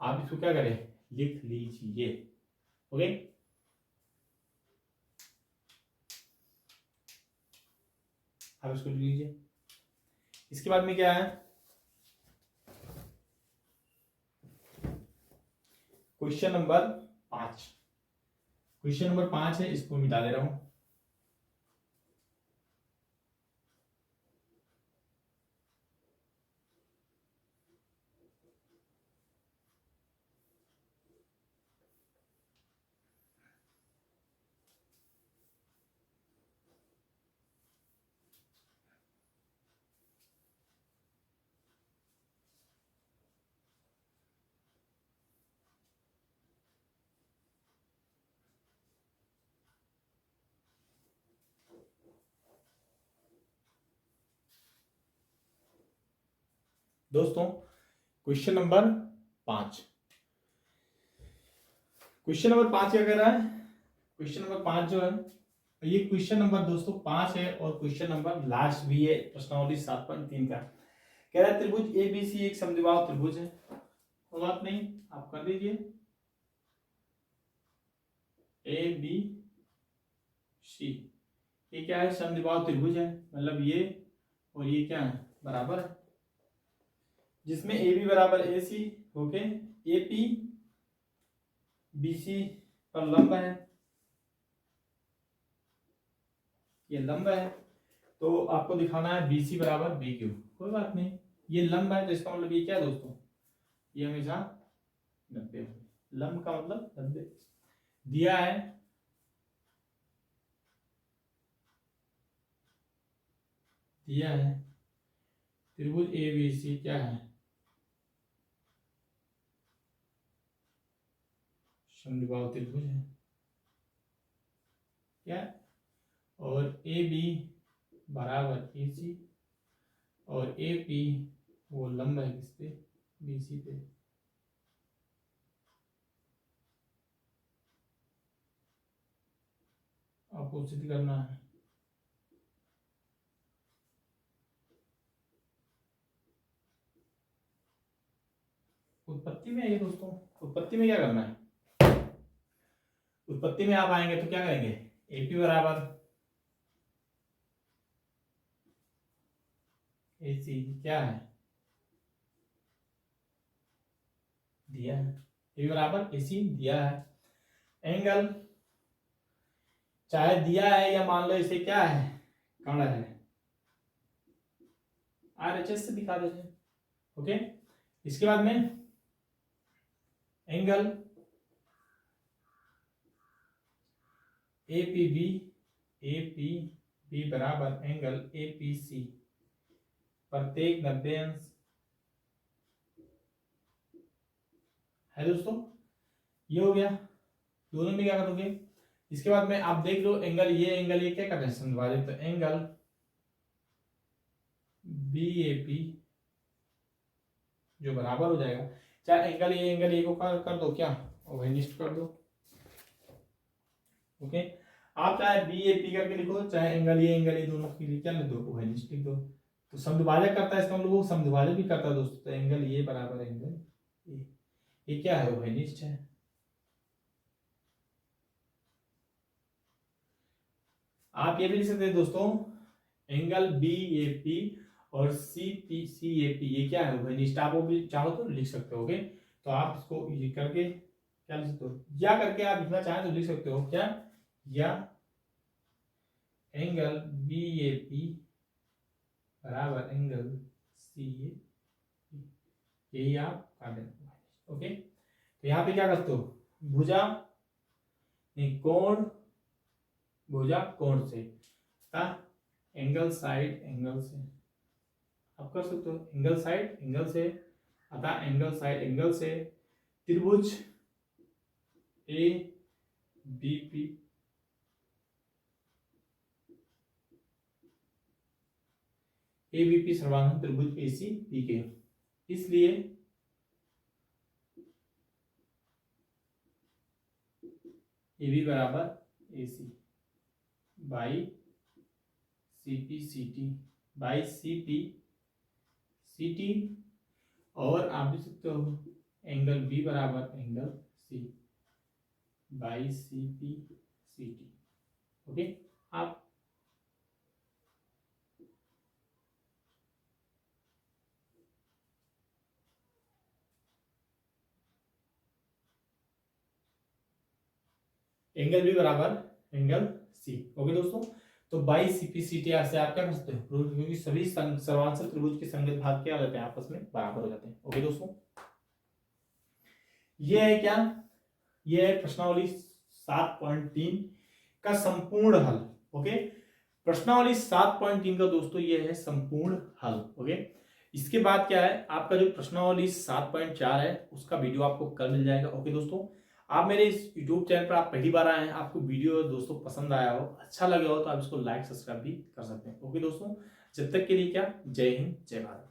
आप इसको क्या करें, लिख लीजिए। ओके, आप इसको लिख लीजिए। इसके बाद में क्या है, क्वेश्चन नंबर 5, क्वेश्चन नंबर 5 है, इसको मिटा दे रहा हूं। दोस्तों क्वेश्चन नंबर 5, क्वेश्चन नंबर 5 क्या कह रहा है, क्वेश्चन नंबर 5 जो है, ये क्वेश्चन नंबर दोस्तों 5 है और क्वेश्चन नंबर लास्ट भी है प्रश्नावली 7.3 का। कह रहा है त्रिभुज ABC एक समद्विबाहु त्रिभुज है, कोई बात नहीं, आप कर दीजिए ABC, ये क्या है, समद्विबाहु त्रिभुज है, मतलब ये और ये क्या है, बराबर है, जिसमें AB बराबर AC होके AP BC पर लंब है, ये लंब है, तो आपको दिखाना है BC बराबर BQ। कोई बात नहीं, ये लंब है तो इसका मतलब ये क्या है दोस्तों, ये हमेशा 90, लंब का मतलब 90 दिया है। दिया है त्रिभुज ABC क्या है, समद्विबाहु त्रिभुज है क्या, और AB बराबर AC और AP वो लंब है किस पे, BC पे। आपको सिद्ध करना है, उत्पत्ति में आइए दोस्तों, उत्पत्ति में क्या करना है, उत्पत्ति में आप आएंगे तो क्या करेंगे, AP बराबर AC क्या है, दिया है, AP बराबर AC दिया है, एंगल चाहे दिया है या मान लो इसे क्या है, कण है, RHS से दिखा देते हैं। ओके, इसके बाद में एंगल APB बराबर एंगल APC प्रत्येक 90 अंश है दोस्तों, ये हो गया, दोनों में क्या करोगे। इसके बाद में आप देख लो एंगल ये क्या कर रहे हैं, समद्विभाजित, तो एंगल BAP जो बराबर हो जाएगा, चाहे एंगल ए को कर दो, क्या ओवेनिस्ट कर दो। ओके, आप चाहे BAP करके लिखो, चाहे एंगल ए दोनों के लिए क्या लिख दो, ओवेनिस्ट लिख दो। तो समद्विभाजक करता है, इसका मतलब वो समद्विभाजक भी करता है दोस्तों। तो एंगल ए बराबर एंगल ए, ये क्या है, ओवेनिस्ट है। आप ये भी लिख सकते हैं दोस्तों, एंगल BAP और CAP ये क्या है, ओवेनिस्ट। आप वो भी चाहो तो लिख सकते हो। ओके, तो आप इसको ये करके क्या लिख सकते हो, या करके आप लिखना चाहें तो लिख सकते हो, क्या, या एंगल BAP बराबर एंगल CAP, यही आप काट देना। ओके, तो यहाँ पे क्या करते हो, भुजा कोण, भुजा कोण से, एंगल साइड एंगल से आप कर सकते हो, एंगल साइड एंगल से, अतः एंगल साइड एंगल से त्रिभुज ABP सर्वांगन त्रिभुज ACPK, इसलिए AB बराबर AC बाई CP और आप लिख सकते हो एंगल B बराबर angle C by CP। Okay, आप एंगल B बराबर एंगल C। ओके दोस्तों, तो बाई CP से आप क्या कर सकते हो, क्योंकि सभी सर्वांशक त्रिभुज के संगत भाग क्या हो जाते हैं, आपस में बराबर हो जाते हैं। ओके दोस्तों, ये है क्या, ये है प्रश्नावली 7.3 का संपूर्ण हल। ओके, प्रश्नावली 7.3 का दोस्तों ये है संपूर्ण हल। ओके, इसके बाद क्या है, आपका जो प्रश्नावली 7.4 है उसका वीडियो आपको कल मिल जाएगा। ओके दोस्तों, आप मेरे इस YouTube चैनल पर आप पहली बार आए हैं, आपको वीडियो दोस्तों पसंद आया हो, अच्छा लगे हो, तो आप इसको लाइक सब्सक्राइब भी कर सकते हैं। ओके दोस्तों, जब तक के लिए क्या, जय हिंद जय भारत।